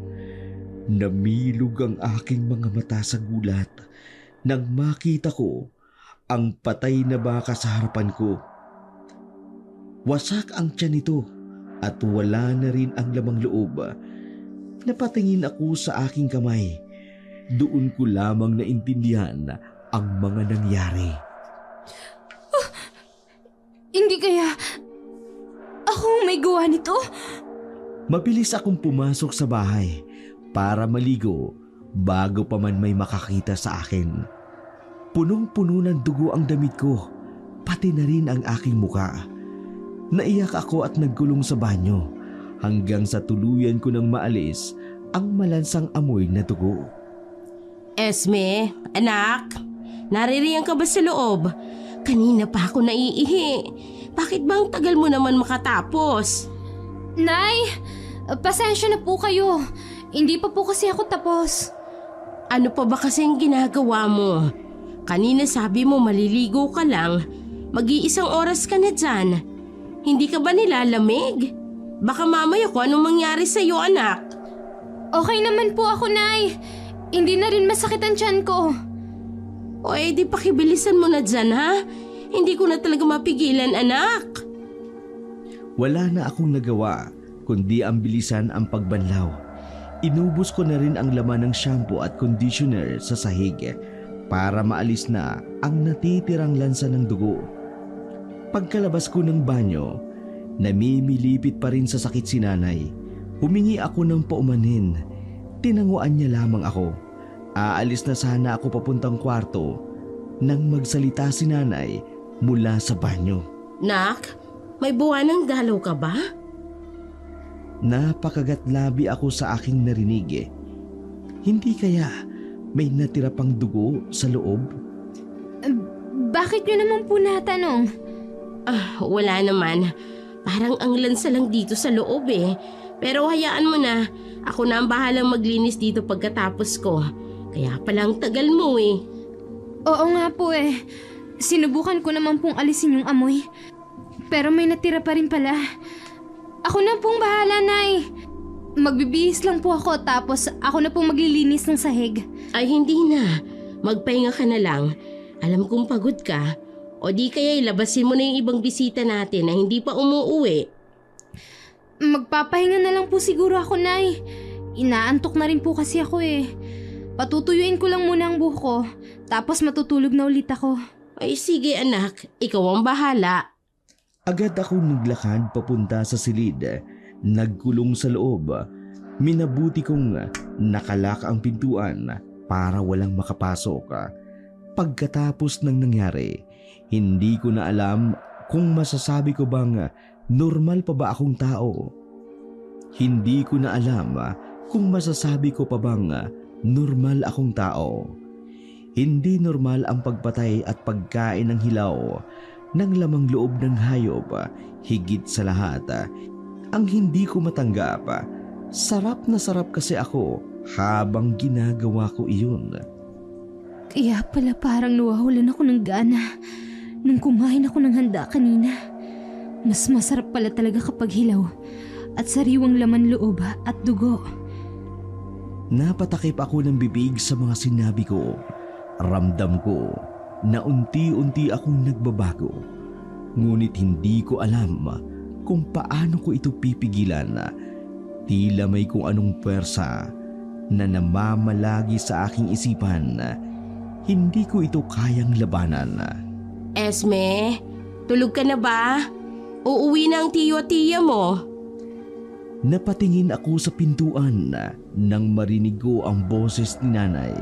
Namilog ang aking mga mata sa gulat nang makita ko ang patay na baka sa harapan ko. Wasak ang tiyan nito at wala na rin ang lamang loob. Napatingin ako sa aking kamay. Doon ko lamang naintindihan ang mga nangyari. Hindi kaya ako may gawa nito? Mabilis akong pumasok sa bahay para maligo bago pa man may makakita sa akin. Punong-puno ng dugo ang damit ko, pati na rin ang aking muka. Naiyak ako at nagkulong sa banyo hanggang sa tuluyan ko nang maalis ang malansang amoy na dugo. Esme, anak, naririyan ka ba sa loob? Kanina pa ako naiihi. Bakit ba ang tagal mo naman makatapos? Nay, pasensya na po kayo. Hindi pa po kasi ako tapos. Ano pa ba kasing ginagawa mo? Kanina sabi mo maliligo ka lang. Mag-iisang oras ka na dyan. Hindi ka ba nilalamig? Baka mamaya kung anong mangyari sa'yo, anak. Okay naman po ako, Nay. Hindi na rin masakit ang tiyan ko. O di pakibilisan mo na dyan, ha? Hindi ko na talaga mapigilan, anak. Wala na akong nagawa kundi ang bilisan ang pagbanlaw. Inubos ko na rin ang laman ng shampoo at conditioner sa sahig para maalis na ang natitirang lansa ng dugo. Pagkalabas ko ng banyo, namimilipit pa rin sa sakit si nanay. Humingi ako ng paumanin. Tinanguan niya lamang ako. Aalis na sana ako papuntang kwarto nang magsalita si nanay mula sa banyo. Nak, may buwanang dalaw ka ba? Napakagatlabi ako sa aking narinig. Hindi kaya may natira pang dugo sa loob? Bakit nyo naman po natanong? Wala naman. Parang ang lansa lang dito sa loob eh. Pero hayaan mo na. Ako na ang bahalang maglinis dito pagkatapos ko. Kaya palang tagal mo eh. Oo nga po eh. Sinubukan ko naman pong alisin yung amoy. Pero may natira pa rin pala. Ako na pong bahala, Nay. Magbibihis lang po ako tapos ako na pong maglilinis ng sahig. Ay hindi na. Magpahinga ka na lang. Alam kong pagod ka. O di kaya ilabasin mo na yung ibang bisita natin na hindi pa umuuwi. Magpapahinga na lang po siguro ako, Nay. Inaantok na rin po kasi ako eh. Patutuyuin ko lang muna ang buhok ko, tapos matutulog na ulit ako. Ay sige anak, ikaw ang bahala. Agad akong naglakad papunta sa silid. Nagkulong sa loob. Minabuti kong nakalak ang pintuan para walang makapasok. Pagkatapos ng nangyari, hindi ko na alam kung masasabi ko bang normal pa ba akong tao. Hindi ko na alam kung masasabi ko pa bang normal akong tao. Hindi normal ang pagpatay at pagkain ng hilaw ng lamang loob ng hayop. Higit sa lahat, ang hindi ko matanggap, sarap na sarap kasi ako habang ginagawa ko iyon. Kaya pala parang nawawalan ako ng gana nung kumain ako ng handa kanina. Mas masarap pala talaga kapag hilaw at sariwang laman loob at dugo. Napatakip ako ng bibig sa mga sinabi ko. Ramdam ko na unti-unti akong nagbabago. Ngunit hindi ko alam kung paano ko ito pipigilan. Tila may kung anong pwersa na namamalagi sa aking isipan. Hindi ko ito kayang labanan. Esme, tulog ka na ba? Uuwi na ang tiyo at tiya mo. Napatingin ako sa pintuan nang marinig ko ang boses ni nanay.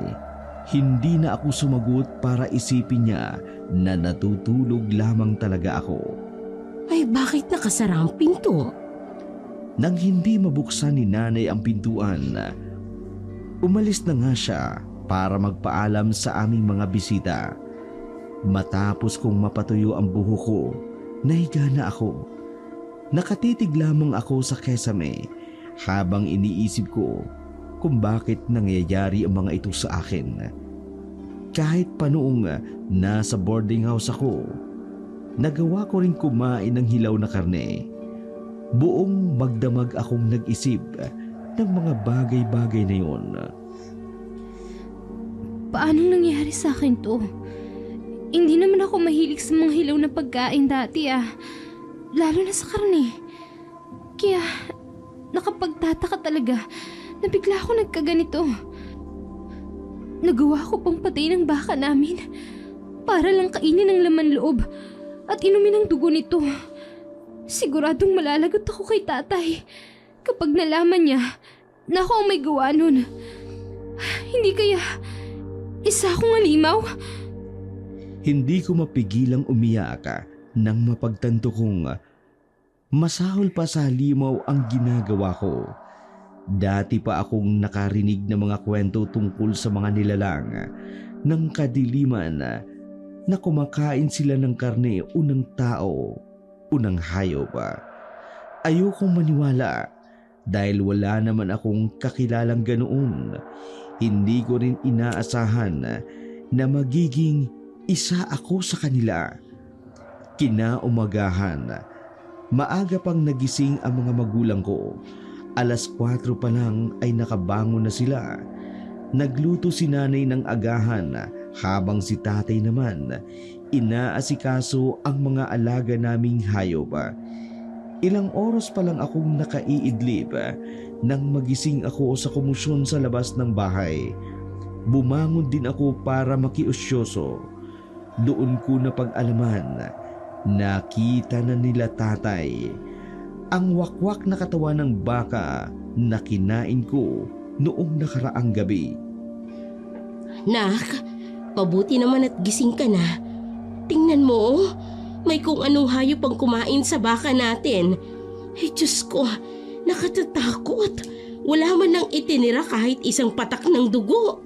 Hindi na ako sumagot para isipin niya na natutulog lamang talaga ako. Ay bakit nakasara ang pinto? Nang hindi mabuksan ni nanay ang pintuan, umalis na nga siya para magpaalam sa aming mga bisita. Matapos kong mapatuyo ang buhok ko, nahiga na ako. Nakatitig lamang ako sa kesame habang iniisip ko kung bakit nangyayari ang mga ito sa akin. Kahit pa noong nasa boarding house ako, nagawa ko rin kumain ng hilaw na karne. Buong magdamag akong nag-isip ng mga bagay-bagay na yon. Paano nangyari sa akin to? Hindi naman ako mahilig sa mga hilaw na pagkain dati lalo na sa karne. Kaya nakapagtataka talaga na bigla ako nagkaganito. Nagawa ko pang patay ng baka namin para lang kainin ang laman loob at inumin ang dugo nito. Siguradong malalagot ako kay tatay kapag nalaman niya na ako ang may gawa nun. Hindi kaya isa akong halimaw? Hindi ko mapigilang umiyak nang mapagtanto kong masahol pa sa halimaw ang ginagawa ko. Dati pa akong nakarinig ng mga kwento tungkol sa mga nilalang ng kadiliman na kumakain sila ng karne unang tao, unang hayop. Ayokong maniwala dahil wala naman akong kakilalang ganoon. Hindi ko rin inaasahan na magiging isa ako sa kanila. Kinaumagahan, maaga pang nagising ang mga magulang ko. 4:00 pa lang ay nakabangon na sila. Nagluto si nanay ng agahan habang si tatay naman inaasikaso ang mga alaga naming hayop. Ilang oras pa lang akong nakaiidlip nang magising ako sa komusyon sa labas ng bahay. Bumangon din ako para makiusyoso. Doon ko napag-alaman, nakita na nila tatay ang wakwak na katawan ng baka na kinain ko noong nakaraang gabi. Nak, mabuti naman at gising ka na. Tingnan mo, may kung anong hayop ang kumain sa baka natin. Ay Diyos ko, nakatatakot. Wala man lang itinira kahit isang patak ng dugo.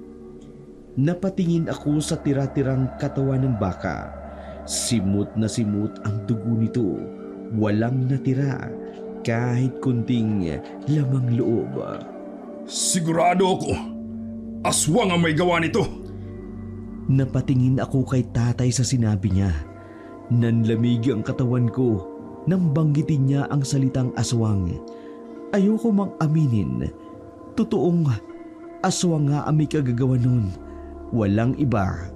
Napatingin ako sa tira-tirang katawan ng baka. Simut na simut ang dugo nito. Walang natira, kahit kunting lamang loob. Sigurado ako, aswang ang may gawa nito. Napatingin ako kay tatay sa sinabi niya. Nanlamig ang katawan ko nang banggitin niya ang salitang aswang. Ayoko mang aminin. Totoong aswang nga ang may kagagawa nun. Walang iba,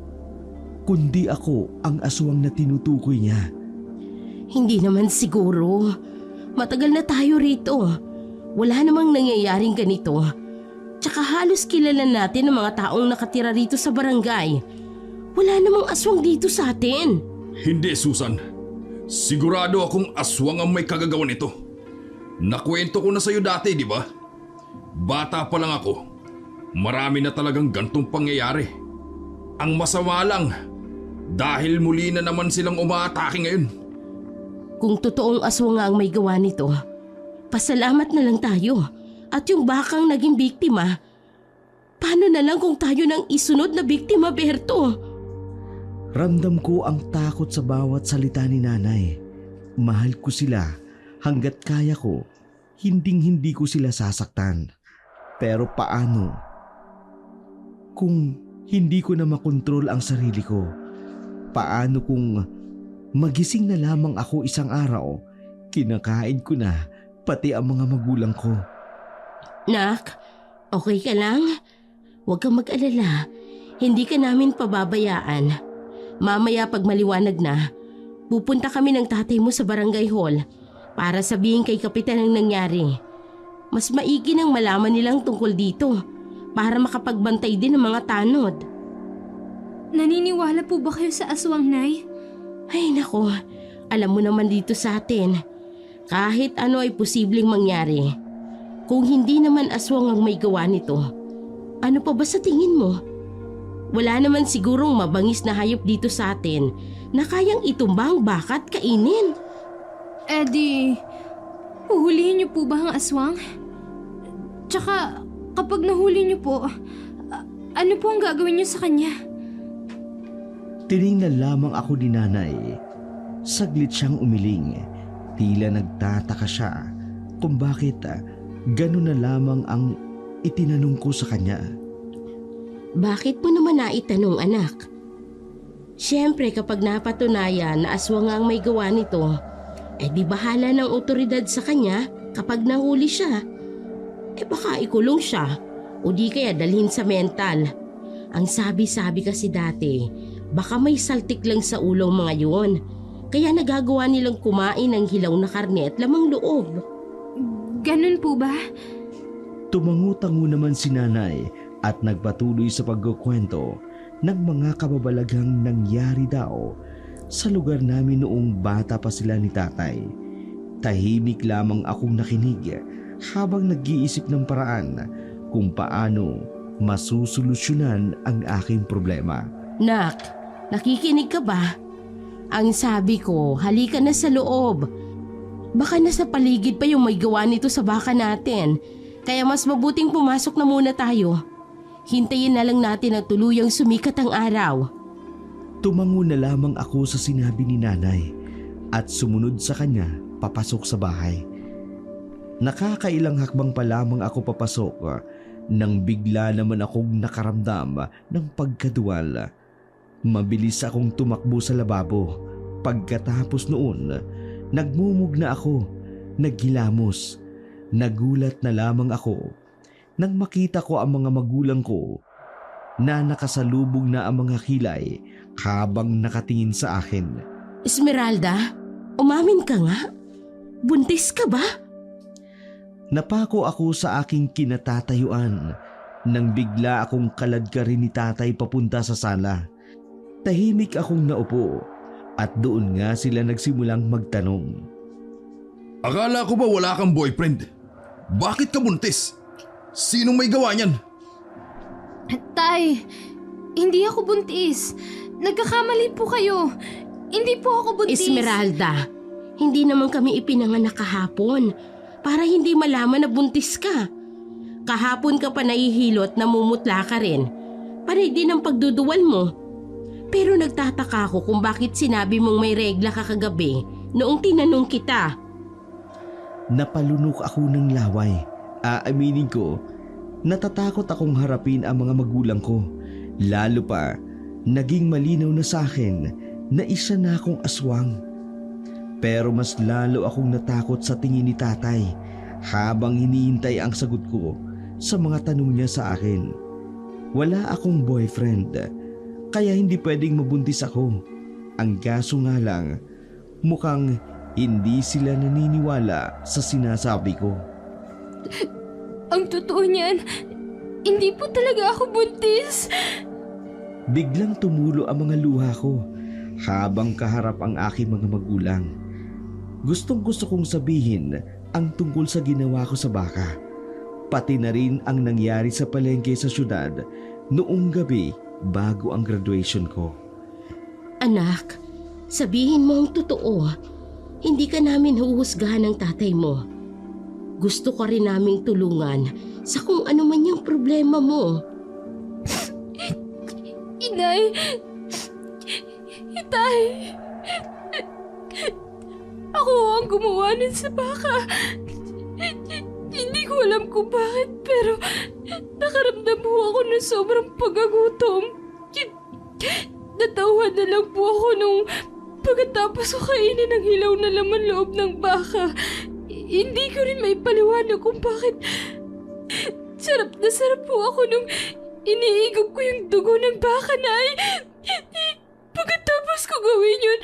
kundi ako ang aswang na tinutukoy niya. Hindi naman siguro. Matagal na tayo rito. Wala namang nangyayaring ganito. Tsaka halos kilala natin ang mga taong nakatira rito sa barangay. Wala namang aswang dito sa atin. Hindi, Susan. Sigurado akong aswang ang may kagagawa nito. Nakwento ko na sa'yo dati, di ba? Bata pa lang ako. Marami na talagang gantong pangyayari. Ang masama lang, dahil muli na naman silang umaatake ngayon. Kung totoong aswang nga ang may gawa nito, pasalamat na lang tayo. At yung bakang naging biktima, paano na lang kung tayo nang isunod na biktima, Berto? Ramdam ko ang takot sa bawat salita ni nanay. Mahal ko sila hanggat kaya ko. Hinding-hindi ko sila sasaktan. Pero paano kung hindi ko na makontrol ang sarili ko? Paano kung magising na lamang ako isang araw, kinakain ko na pati ang mga magulang ko? Nak, okay ka lang? Huwag kang mag-alala. Hindi ka namin pababayaan. Mamaya pag maliwanag na, pupunta kami ng tatay mo sa barangay hall para sabihin kay kapitan ang nangyari. Mas maigi nang malaman nilang tungkol dito para makapagbantay din ng mga tanod. Naniniwala po ba kayo sa aswang, Nay? Ay nako, alam mo naman dito sa atin, kahit ano ay posibleng mangyari. Kung hindi naman aswang ang may gawa nito, ano pa ba sa tingin mo? Wala naman sigurong mabangis na hayop dito sa atin na kayang itumba ang baka at kainin. Di, huhulihin niyo po ba ang aswang? Tsaka, kapag nahuli niyo po, ano po ang gagawin niyo sa kanya? Tiningnan lamang ako ni nanay. Saglit siyang umiling. Tila nagtataka siya kung bakit ganun na lamang ang itinanong ko sa kanya. Bakit mo naman naitanong, anak? Siyempre kapag napatunayan na aswang ang may gawa nito, di bahala ng otoridad sa kanya kapag nahuli siya. Baka ikulong siya o di kaya dalhin sa mental. Ang sabi-sabi kasi dati, baka may saltik lang sa ulo mga yun. Kaya nagagawa nilang kumain ng hilaw na karne at lamang loob. Ganun po ba? Tumango-tango naman si nanay at nagpatuloy sa pagkukwento ng mga kababalaghang nangyari daw sa lugar namin noong bata pa sila ni tatay. Tahimik lamang akong nakinig habang nag-iisip ng paraan kung paano masusolusyonan ang aking problema. Nak, nakikinig ka ba? Ang sabi ko, halika na sa loob. Baka nasa paligid pa yung may gawa nito sa baka natin. Kaya mas mabuting pumasok na muna tayo. Hintayin na lang natin na tuluyang sumikat ang araw. Tumango na lamang ako sa sinabi ni nanay at sumunod sa kanya papasok sa bahay. Nakakailang hakbang pa lamang ako papasok nang bigla naman akong nakaramdam ng pagkaduwal. Mabilis akong tumakbo sa lababo. Pagkatapos noon, nagmumugna ako, naghilamos. Nagulat na lamang ako nang makita ko ang mga magulang ko na nakasalubong na ang mga kilay habang nakatingin sa akin. Esmeralda, umamin ka nga. Buntis ka ba? Napako ako sa aking kinatatayuan nang bigla akong kaladkarin ni tatay papunta sa sala. Tahimik akong naupo at doon nga sila nagsimulang magtanong. Akala ko ba wala kang boyfriend? Bakit ka buntis? Sinong may gawa niyan? Tay, hindi ako buntis. Nagkakamali po kayo. Hindi po ako buntis. Esmeralda, hindi naman kami ipinanganak kahapon para hindi malaman na buntis ka. Kahapon ka pa nahihilot na mumutla ka rin. Panay din ang pagduduwal mo. Pero nagtataka ako kung bakit sinabi mong may regla ka kagabi noong tinanong kita. Napalunok ako ng laway. Aaminin ko, natatakot akong harapin ang mga magulang ko. Lalo pa, naging malinaw na sa akin na isa na akong aswang. Pero mas lalo akong natakot sa tingin ni tatay habang hinihintay ang sagot ko sa mga tanong niya sa akin. Wala akong boyfriend, kaya hindi pwedeng mabuntis ako. Ang kaso nga lang, mukhang hindi sila naniniwala sa sinasabi ko. Ang totoo niyan, hindi po talaga ako buntis. Biglang tumulo ang mga luha ko habang kaharap ang aking mga magulang. Gustong-gusto kong sabihin ang tungkol sa ginawa ko sa baka. Pati na rin ang nangyari sa palengke sa syudad noong gabi bago ang graduation ko. Anak, sabihin mo ang totoo. Hindi ka namin huhusgahan ng tatay mo. Gusto ka rin naming tulungan sa kung ano man yung problema mo. Inay! Itay! Ako ang gumawa nun sa baka. Hindi ko alam kung bakit, pero nakaramdam po ako ng sobrang pagkagutom. Natauhan na lang po ako nung pagkatapos ko kainin ang hilaw na laman loob ng baka. Hindi ko rin may paliwanag kung bakit. Sarap na sarap po ako nung iniigop ko yung dugo ng baka, Nay. Pagkatapos ko gawin yun,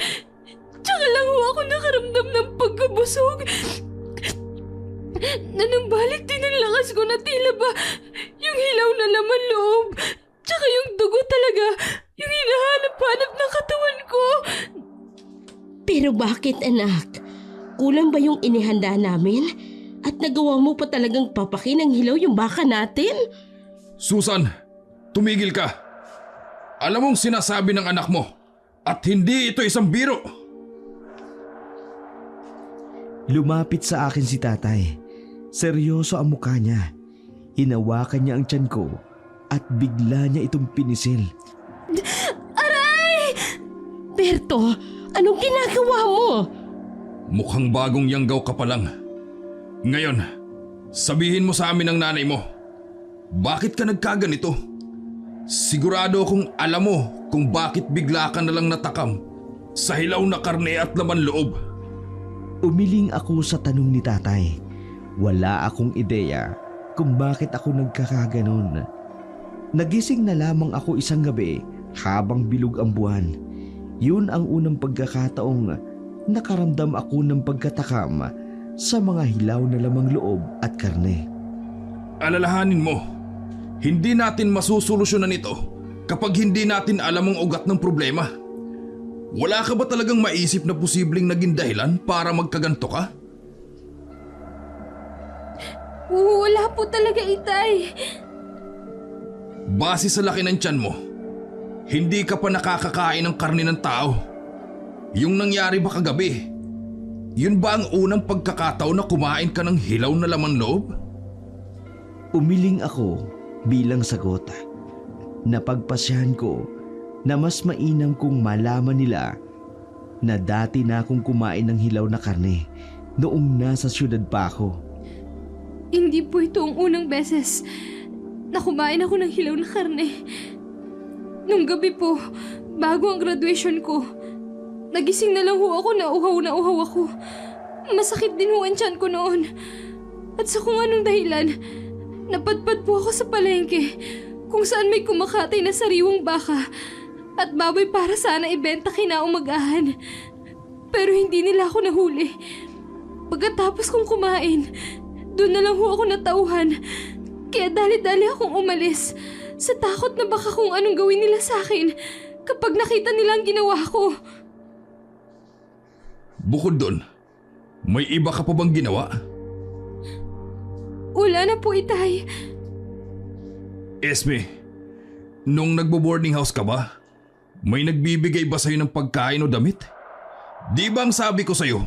tsaka lang ho ako nakaramdam ng pagkabusog. Nanumbalik din ang lakas ko na tila ba yung hilaw na laman loob. Tsaka yung dugo talaga, yung hinahanap-hanap ng katawan ko. Pero bakit, anak? Kulang ba yung inihanda namin? At nagawa mo pa talagang papakin ng hilaw yung baka natin? Susan, tumigil ka. Alam mong sinasabi ng anak mo at hindi ito isang biro. Lumapit sa akin si tatay. Seryoso ang mukha niya. Hinawakan niya ang tiyan ko at bigla niya itong pinisil. Aray! Berto, anong ginagawa mo? Mukhang bagong yanggaw ka pa lang. Ngayon, sabihin mo sa amin ang nanay mo. Bakit ka nagkaganito? Sigurado akong alam mo kung bakit bigla ka nalang natakam sa hilaw na karne at laman loob. Umiling ako sa tanong ni tatay. Wala akong ideya kung bakit ako nagkakaganon. Nagising na lamang ako isang gabi habang bilog ang buwan. Yun ang unang pagkakataong nakaramdam ako ng pagkatakam sa mga hilaw na lamang loob at karne. Alalahanin mo, hindi natin masusolusyonan ito kapag hindi natin alam ang ugat ng problema. Wala ka ba talagang maisip na posibleng naging dahilan para magkaganto ka? Wala po talaga, Itay. Base sa laki ng tiyan mo, hindi ka pa nakakakain ng karne ng tao. Yung nangyari ba kagabi, yun ba ang unang pagkakataon na kumain ka ng hilaw na laman loob? Umiling ako bilang sagot. Napagpasyahan ko na mas mainam kong malaman nila na dati na akong kumain ng hilaw na karne noong nasa syudad pa ako. Hindi po ito ang unang beses na kumain ako ng hilaw na karne. Nung gabi po, bago ang graduation ko, nagising na lang ho ako na uhaw ako. Masakit din ho ang tiyan ko noon. At sa kung anong dahilan, napadpad po ako sa palengke kung saan may kumakatay na sariwang baka at baboy para sana ibenta kinaumagahan. Pero hindi nila ako nahuli. Pagkatapos kong kumain, doon na lang ho ako natauhan. Kaya dali-dali akong umalis sa takot na baka kung anong gawin nila sa akin kapag nakita nila ang ginawa ko. Bukod doon, may iba ka pa bang ginawa? Wala na po, Itay. Esme, nung nagbo-boarding house ka ba, may nagbibigay ba sa'yo ng pagkain o damit? Di ba ang sabi ko sa'yo,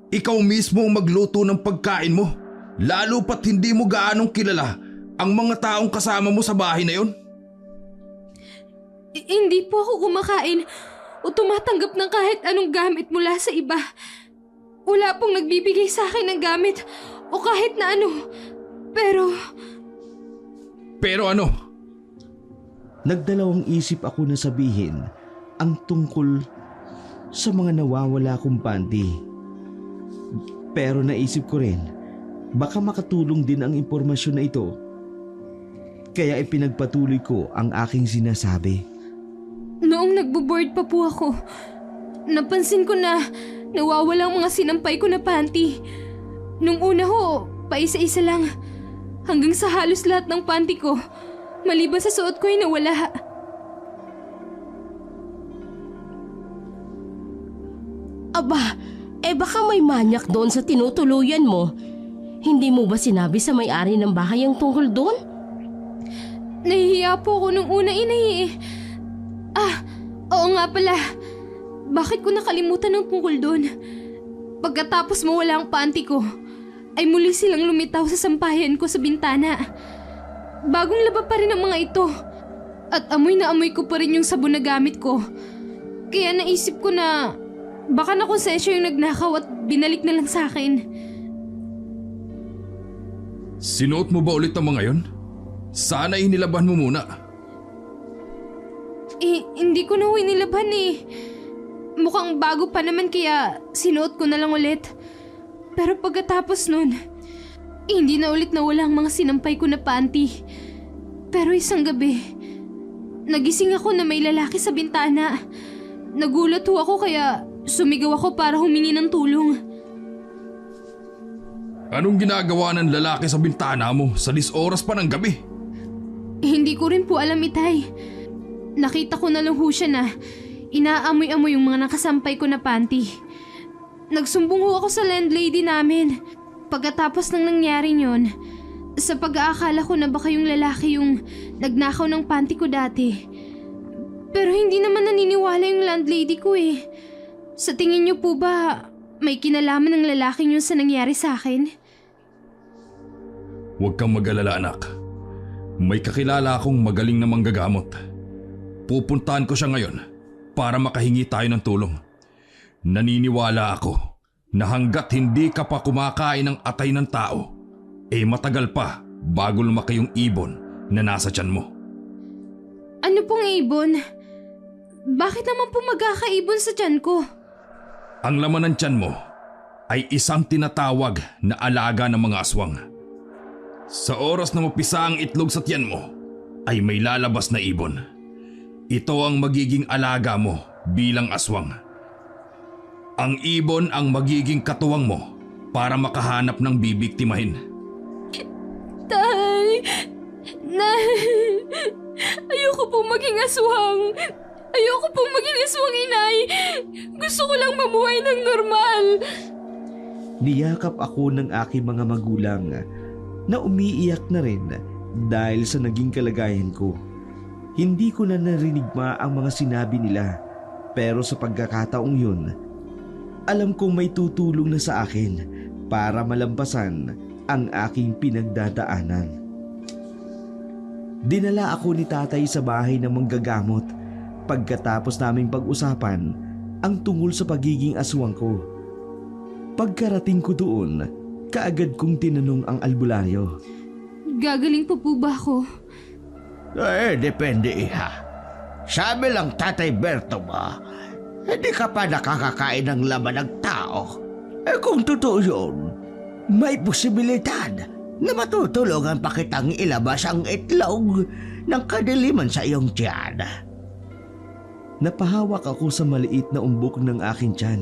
ikaw mismo ang magluto ng pagkain mo, lalo pat hindi mo gaanong kilala ang mga taong kasama mo sa bahay na yon? Hindi po ako kumakain o tumatanggap ng kahit anong gamit mula sa iba. Wala pong nagbibigay sa akin ng gamit o kahit na ano. Pero ano? Nagdalawang isip ako na sabihin ang tungkol sa mga nawawala kong panty. Pero naisip ko rin, baka makatulong din ang impormasyon na ito. Kaya ipinagpatuloy ko ang aking sinasabi. Noong nagbo-board pa po ako, napansin ko na nawawala ang mga sinampay ko na panty. Nung una ho, paisa-isa lang. Hanggang sa halos lahat ng panty ko, maliban sa suot ko ay nawala. Aba, baka may manyak doon sa tinutuluyan mo. Hindi mo ba sinabi sa may-ari ng bahay ang tungkol doon? Nahihiya po ako nung una, Inay. Oo nga pala. Bakit ko nakalimutan ang tungkol doon? Pagkatapos mawala ang panty ko, ay muli silang lumitaw sa sampayan ko sa bintana. Bagong laba pa rin ang mga ito. At amoy na amoy ko pa rin yung sabon na gamit ko. Kaya naisip ko na baka nakonsensya yung nagnakaw at binalik na lang sa akin. Sinuot mo ba ulit ang mga yon? Sana inilaban mo muna. Hindi ko na inilaban eh. Mukhang bago pa naman kaya sinuot ko na lang ulit. Pero pagkatapos nun, hindi na ulit nawala ang mga sinampay ko na panty. Pero isang gabi, nagising ako na may lalaki sa bintana. Nagulat ho ako kaya sumigaw ako para humingi ng tulong. Anong ginagawa ng lalaki sa bintana mo sa 10 oras pa ng gabi? Hindi ko rin po alam, Itay. Nakita ko na lang ho siya na inaamoy-amoy yung mga nakasampay ko na panty. Nagsumbong ho ako sa landlady namin. Pagkatapos ng nangyari yon, sa pag-aakala ko na baka yung lalaki yung nagnakaw ng panty ko dati. Pero hindi naman naniniwala yung landlady ko eh. Sa tingin niyo po ba may kinalaman ng lalaking yun sa nangyari sa akin? Huwag kang mag-alala, anak. May kakilala akong magaling na manggagamot. Pupuntahan ko siya ngayon para makahingi tayo ng tulong. Naniniwala ako na hanggat hindi ka pa kumakain ng atay ng tao, matagal pa bago lumaki yung ibon na nasa tiyan mo. Ano pong ibon? Bakit naman po magkakaibon sa tiyan ko? Ang laman ng tiyan mo ay isang tinatawag na alaga ng mga aswang. Sa oras na mapisa ang itlog sa tiyan mo, ay may lalabas na ibon. Ito ang magiging alaga mo bilang aswang. Ang ibon ang magiging katuwang mo para makahanap ng bibiktimahin. Tay! Nay! Ayoko pong maging aswang! Ayoko pong maging aswang, Inay! Gusto ko lang mamuhay ng normal! Niyakap ako ng aking mga magulang na umiiyak na rin dahil sa naging kalagayan ko. Hindi ko na narinig ang mga sinabi nila, pero sa pagkakataong yun, alam kong may tutulong na sa akin para malampasan ang aking pinagdadaanan. Dinala ako ni tatay sa bahay ng manggagamot pagkatapos naming pag-usapan ang tungkol sa pagiging aswang ko. Pagkarating ko doon, kaagad kong tinanong ang albularyo. Gagaling pa po ba ako? Depende iha. Sabi lang Tatay Berto ba, hindi ka pa nakakakain ng laman ng tao. Kung totoo yun, may posibilidad na matutulungan pa kitang ilabas ang itlog ng kadiliman sa iyong tiyan. Napahawak ako sa maliit na umbok ng aking tiyan.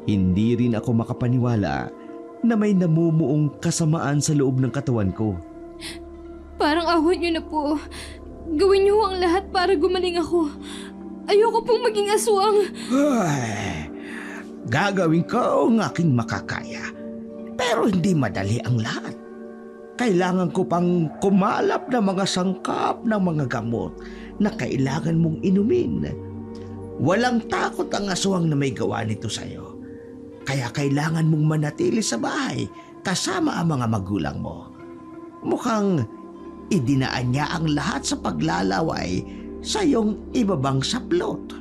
Hindi rin ako makapaniwala na may namumuong kasamaan sa loob ng katawan ko. Parang ahon niyo na po. Gawin niyo ang lahat para gumaling ako. Ayoko pong maging aswang. Ay, gagawin ko ang aking makakaya. Pero hindi madali ang lahat. Kailangan ko pang kumalap ng mga sangkap ng mga gamot na kailangan mong inumin. Walang takot ang aswang na may gawa nito sa'yo. Kaya kailangan mong manatili sa bahay kasama ang mga magulang mo. Mukhang idinaan niya ang lahat sa paglalaway sa iyong ibabang saplot.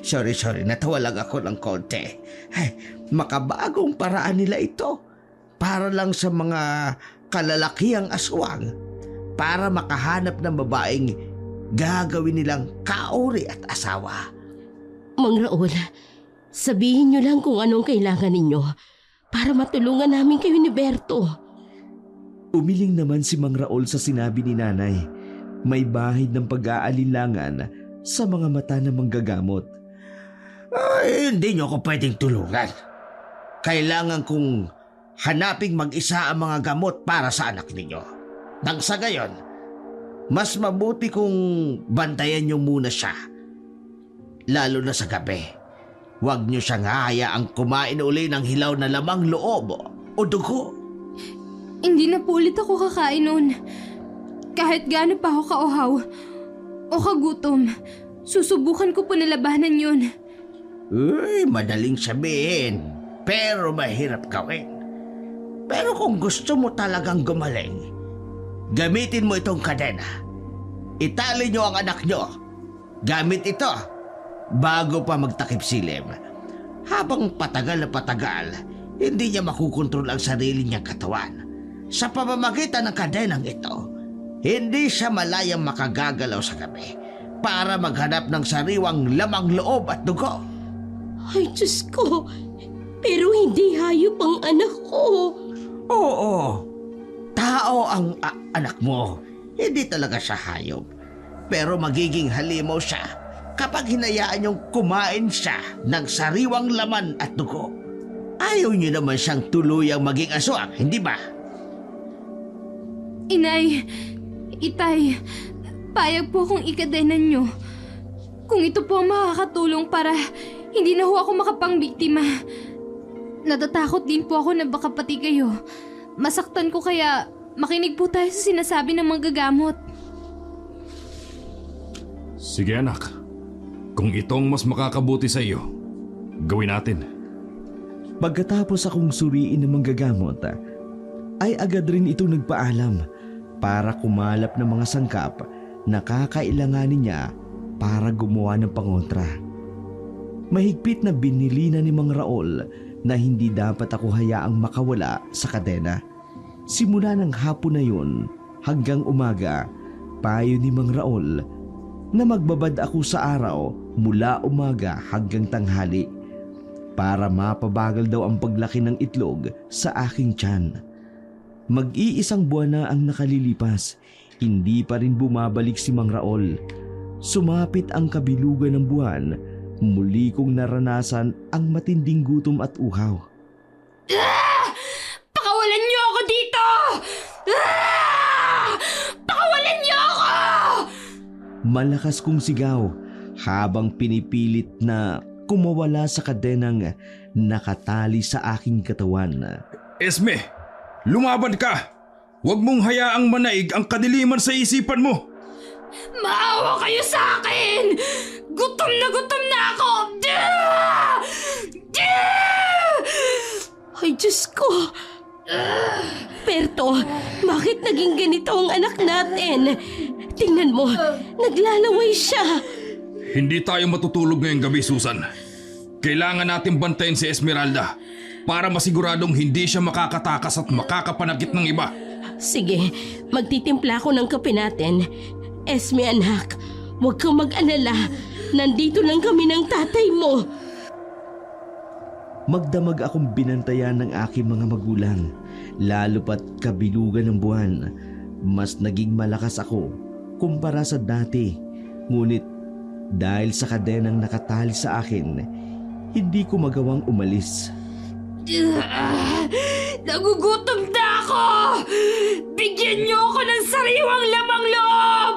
Sorry, natawa lang ako ng konti. Makabagong paraan nila ito para lang sa mga kalalakihang aswang para makahanap ng babaeng gagawin nilang kaori at asawa. Mang Raul, sabihin niyo lang kung anong kailangan ninyo para matulungan namin kayo ni Berto. Umiling naman si Mang Raul sa sinabi ni Nanay. May bahid ng pag-aalinlangan sa mga mata ng manggagamot. Ay, hindi niyo ako pwedeng tulungan. Kailangan kong hanaping mag-isa ang mga gamot para sa anak ninyo. Nang sa gayon, mas mabuti kung bantayan niyo muna siya. Lalo na sa gabi. Huwag niyo siyang hahayaang kumain uli ng hilaw na lamang loob o dugo. Hindi na po ulit ako kakain noon. Kahit gaano pa ako kauhaw o kagutom, susubukan ko po na labanan yun. Uy, madaling sabihin, pero mahirap gawin. Pero kung gusto mo talagang gumaling, gamitin mo itong kadena. Itali niyo ang anak niyo. Gamit ito bago pa magtakip silim. Habang patagal na patagal, hindi niya makukontrol ang sarili niyang katawan. Sa pamamagitan ng kadenang ito, hindi siya malayang makagagalaw sa gabi para maghanap ng sariwang lamang loob at dugo. Ay, Diyos ko! Pero hindi hayop ang anak ko. Oo, tao ang anak mo. Hindi talaga siya hayop. Pero magiging halimaw siya kapag hinayaan niyong kumain siya ng sariwang laman at dugo. Ayaw niyo naman siyang tuluyang maging aswang, hindi ba? Inay, Itay, payag po akong ikadenan nyo. Kung ito po ang makakatulong para hindi na ho ako makapangbiktima. Natatakot din po ako na baka pati kayo. Masaktan ko kaya makinig po tayo sa sinasabi ng manggagamot. Sige anak, kung itong mas makakabuti sa iyo, gawin natin. Pagkatapos akong suriin ng manggagamot, ay agad rin ito nagpaalam para kumalap ng mga sangkap na kakailanganin niya para gumawa ng pangontra. Mahigpit na binili na ni Mang Raul na hindi dapat ako hayaang makawala sa kadena. Simula ng hapon na yun hanggang umaga, payo ni Mang Raul na magbabad ako sa araw mula umaga hanggang tanghali para mapabagal daw ang paglaki ng itlog sa aking tiyan. Mag-iisang buwan na ang nakalilipas, hindi pa rin bumabalik si Mang Raul. Sumapit ang kabilugan ng buwan, muli kong naranasan ang matinding gutom at uhaw. Pakawalan niyo ako dito! Pakawalan niyo ako! Malakas kong sigaw habang pinipilit na kumawala sa kadenang nakatali sa aking katawan. Esme, lumaban ka! Huwag mong hayaang manaig ang kadiliman sa isipan mo! Maawa kayo sa akin! Gutom na ako! Ay, Diyos ko! Berto, bakit naging ganito ang anak natin? Tingnan mo, naglalaway siya. Hindi tayo matutulog ngayong gabi, Susan. Kailangan natin bantayan si Esmeralda para masiguradong hindi siya makakatakas at makakapanakit ng iba. Sige, magtitimpla ako ng kape natin. Esme anak, huwag kang mag-alala. Nandito lang kami ng tatay mo. Magdamag akong binantayan ng aking mga magulang, lalo pat kabilugan ng buwan. Mas naging malakas ako kumpara sa dati. Ngunit dahil sa kadenang nakatali sa akin, hindi ko magawang umalis. Nagugutom na ako! Bigyan niyo ako ng sariwang lamang loob!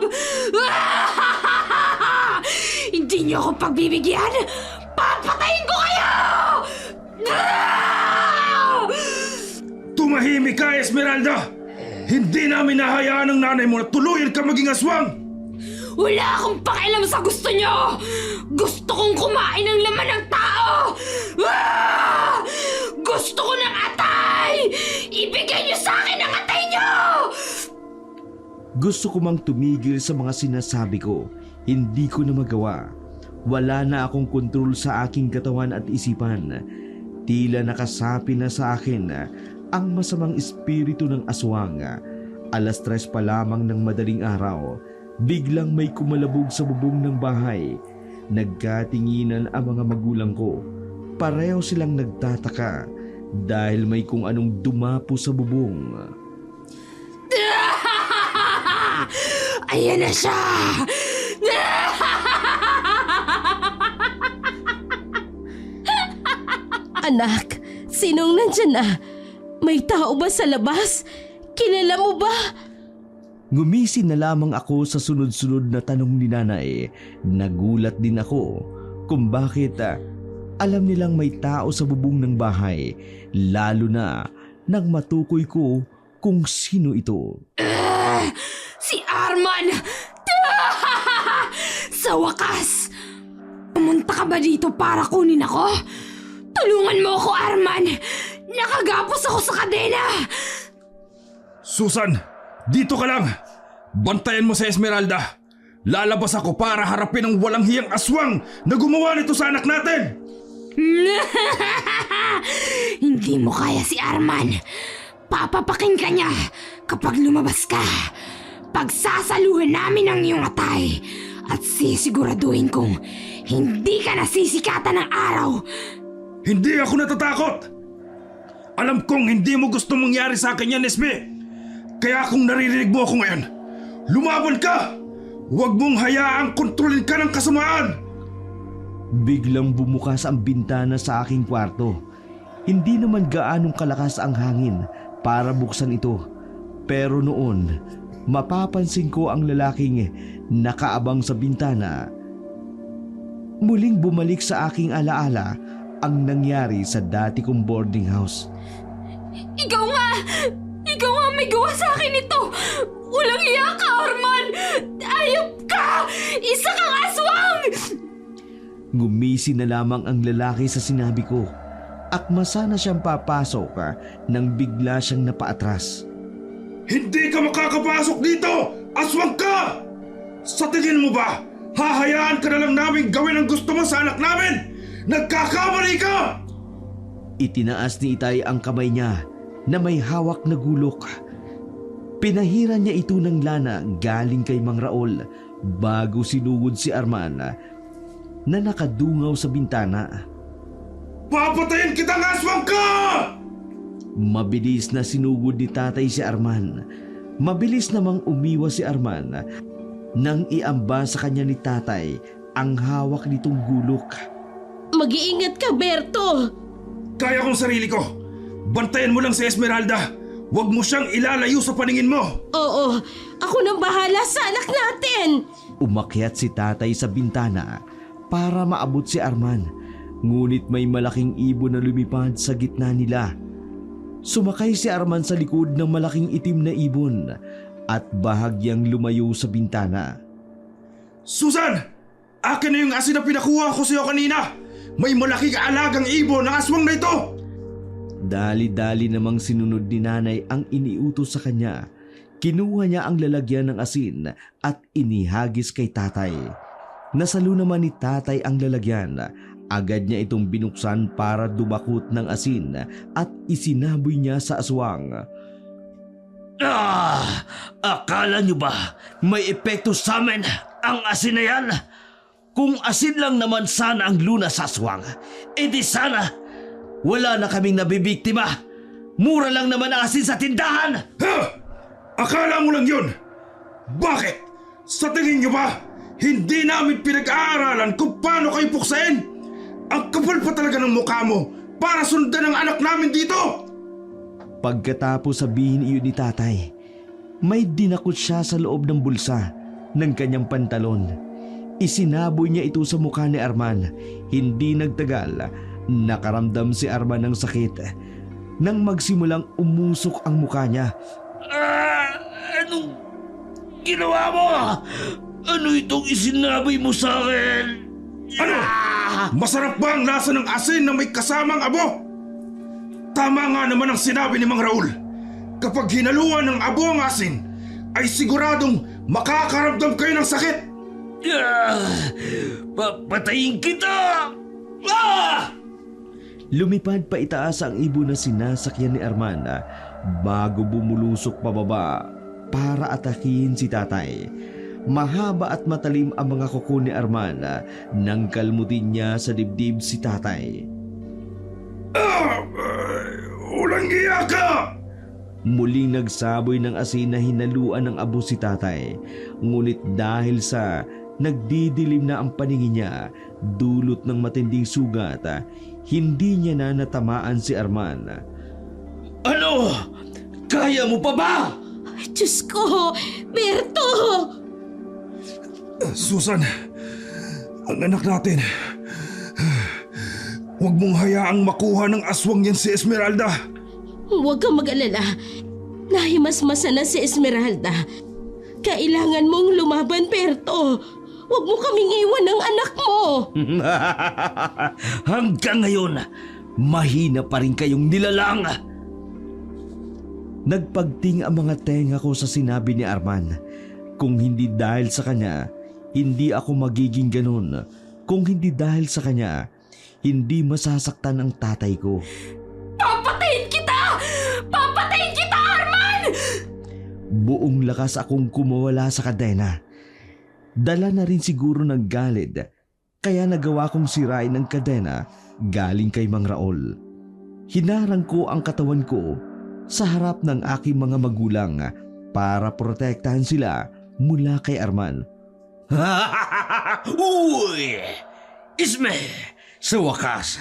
Hindi niyo ako pagbibigyan! Papatayin ko kayo! Tumahimik ka, Esmeralda! Hindi namin nahayaan ng nanay mo na tuluyan ka maging aswang! Wala akong pakialam sa gusto niyo! Gusto kong kumain ng laman ng tao! Gusto ko ng atay! Ibigay niyo sa akin ang atay niyo! Gusto ko mang tumigil sa mga sinasabi ko, hindi ko na magawa. Wala na akong kontrol sa aking katawan at isipan. Tila nakasapi na sa akin ang masamang espiritu ng aswang. 3:00 pa lamang ng madaling araw, biglang may kumalabog sa bubong ng bahay. Nagkatinginan ang mga magulang ko. Pareho silang nagtataka dahil may kung anong dumapo sa bubong. Ayan na siya! Anak, sinong nandyan na? May tao ba sa labas? Kilala mo ba? Gumising na lamang ako sa sunod-sunod na tanong ni nanay. Nagulat din ako kung bakit alam nilang may tao sa bubong ng bahay, lalo na nang matukoy ko kung sino ito. Si Arman! Sa wakas! Pumunta ka ba dito para kunin ako? Tulungan mo ako, Arman! Nakagapos ako sa kadena! Susan, dito ka lang! Bantayan mo si Esmeralda! Lalabas ako para harapin ang walang hiyang aswang na gumawa nito sa anak natin! Hindi mo kaya si Arman. Papapakin ka niya kapag lumabas ka. Pagsasaluhan namin ang iyong atay at sisiguraduhin kong hindi ka nasisikatan ng araw. Hindi ako natatakot! Alam kong hindi mo gusto mangyari sa akin yan, Esme. Kaya kung naririnig mo ako ngayon, lumaban ka! Huwag mong hayaang kontrolin ka ng kasamaan! Biglang bumukas ang bintana sa aking kwarto. Hindi naman gaanong kalakas ang hangin para buksan ito. Pero noon, mapapansin ko ang lalaking nakaabang sa bintana. Muling bumalik sa aking alaala ang nangyari sa dati kong boarding house. Ikaw nga may gawa sa akin ito. Walang iya ka, Arman. Ayop ka. Isa kang aswang. Ngumisi na lamang ang lalaki sa sinabi ko. Akma sana siyang papasok nang bigla siyang napaatras. Hindi ka makakapasok dito! Aswang ka! Sa tingin mo ba, hahayaan ka na lang namin gawin ang gusto mo sa anak namin? Nagkakamali ka! Itinaas ni Itay ang kamay niya na may hawak na gulok. Pinahiran niya ito ng lana galing kay Mang Raol bago sinugod si Arman na nakadungaw sa bintana. Papatayin kitang aswang ka! Mabilis na sinugod ni tatay si Arman. Mabilis namang umiwas si Arman nang iamba sa kanya ni tatay ang hawak nitong gulok. Mag-iingat ka, Berto! Kaya kong sarili ko. Bantayan mo lang si Esmeralda. Huwag mo siyang ilalayo sa paningin mo. Oo, ako nang bahala sa anak natin! Umakyat si tatay sa bintana para maabot si Arman. Ngunit may malaking ibon na lumipad sa gitna nila. Sumakay si Arman sa likod ng malaking itim na ibon at bahagyang lumayo sa bintana. Susan! Akin na yung asin na pinakuha ko sa iyo kanina! May malaking alagang ibon na aswang na ito! Dali-dali namang sinunod ni nanay ang iniutos sa kanya. Kinuha niya ang lalagyan ng asin at inihagis kay tatay. Nasalo naman ni tatay ang lalagyan Agad niya itong binuksan para dumakot ng asin at isinaboy niya sa aswang. Akala nyo ba may epekto sa amin ang asin na yan? Kung asin lang naman sana ang lunas sa aswang, edi sana wala na kaming nabibiktima. Mura lang naman ang asin sa tindahan. Ha? Akala mo lang yun? Bakit? Sa tingin nyo ba, hindi namin pinag-aaralan kung paano kayo puksain? Ang kapal pa talaga ng mukha mo para sundan ang anak namin dito! Pagkatapos sabihin iyon ni tatay, may dinakot siya sa loob ng bulsa ng kanyang pantalon. Isinaboy niya ito sa mukha ni Arman. Hindi nagtagal, nakaramdam si Arman ng sakit. Nang magsimulang umusok ang mukha niya. Anong ginawa mo? Ano itong isinabi mo sa akin? Ano? Masarap ba ang lasa ng asin na may kasamang abo? Tama nga naman ang sinabi ni Mang Raul. Kapag hinaluan ng abo ang asin, ay siguradong makakaramdam kayo ng sakit. Papatayin kita! Lumipad pa itaas ang ibon na sinasakyan ni Arman bago bumulusok pababa para atakihin si tatay. Mahaba at matalim ang mga kuko ni Arman nang kalmutin niya sa dibdib si tatay. Ulang iya ka! Muling nagsaboy ng asin na hinaluan ng abo si tatay. Ngunit dahil sa nagdidilim na ang paningin niya, dulot ng matinding sugat, hindi niya na natamaan si Arman. Ano? Kaya mo pa ba? Ay, Diyos ko! Berto! Susan, ang anak natin. Huwag mong hayaang makuha ng aswang yan si Esmeralda. Huwag kang mag-alala. Nahimasmasan na si Esmeralda. Kailangan mong lumaban, Berto. Huwag mo kaming iwan ng anak mo. Hanggang ngayon, mahina pa rin kayong nilalang. Nagpagting ang mga tenga ko sa sinabi ni Arman. Kung hindi dahil sa kanya, hindi ako magiging ganun. Kung hindi dahil sa kanya, hindi masasaktan ang tatay ko. Papatayin kita! Papatayin kita, Arman! Buong lakas akong kumawala sa kadena. Dala na rin siguro ng galit, kaya nagawa kong sirain ang kadena galing kay Mang Raul. Hinarang ko ang katawan ko sa harap ng aking mga magulang para protektahan sila mula kay Arman. Uy! Isme! Sa wakas,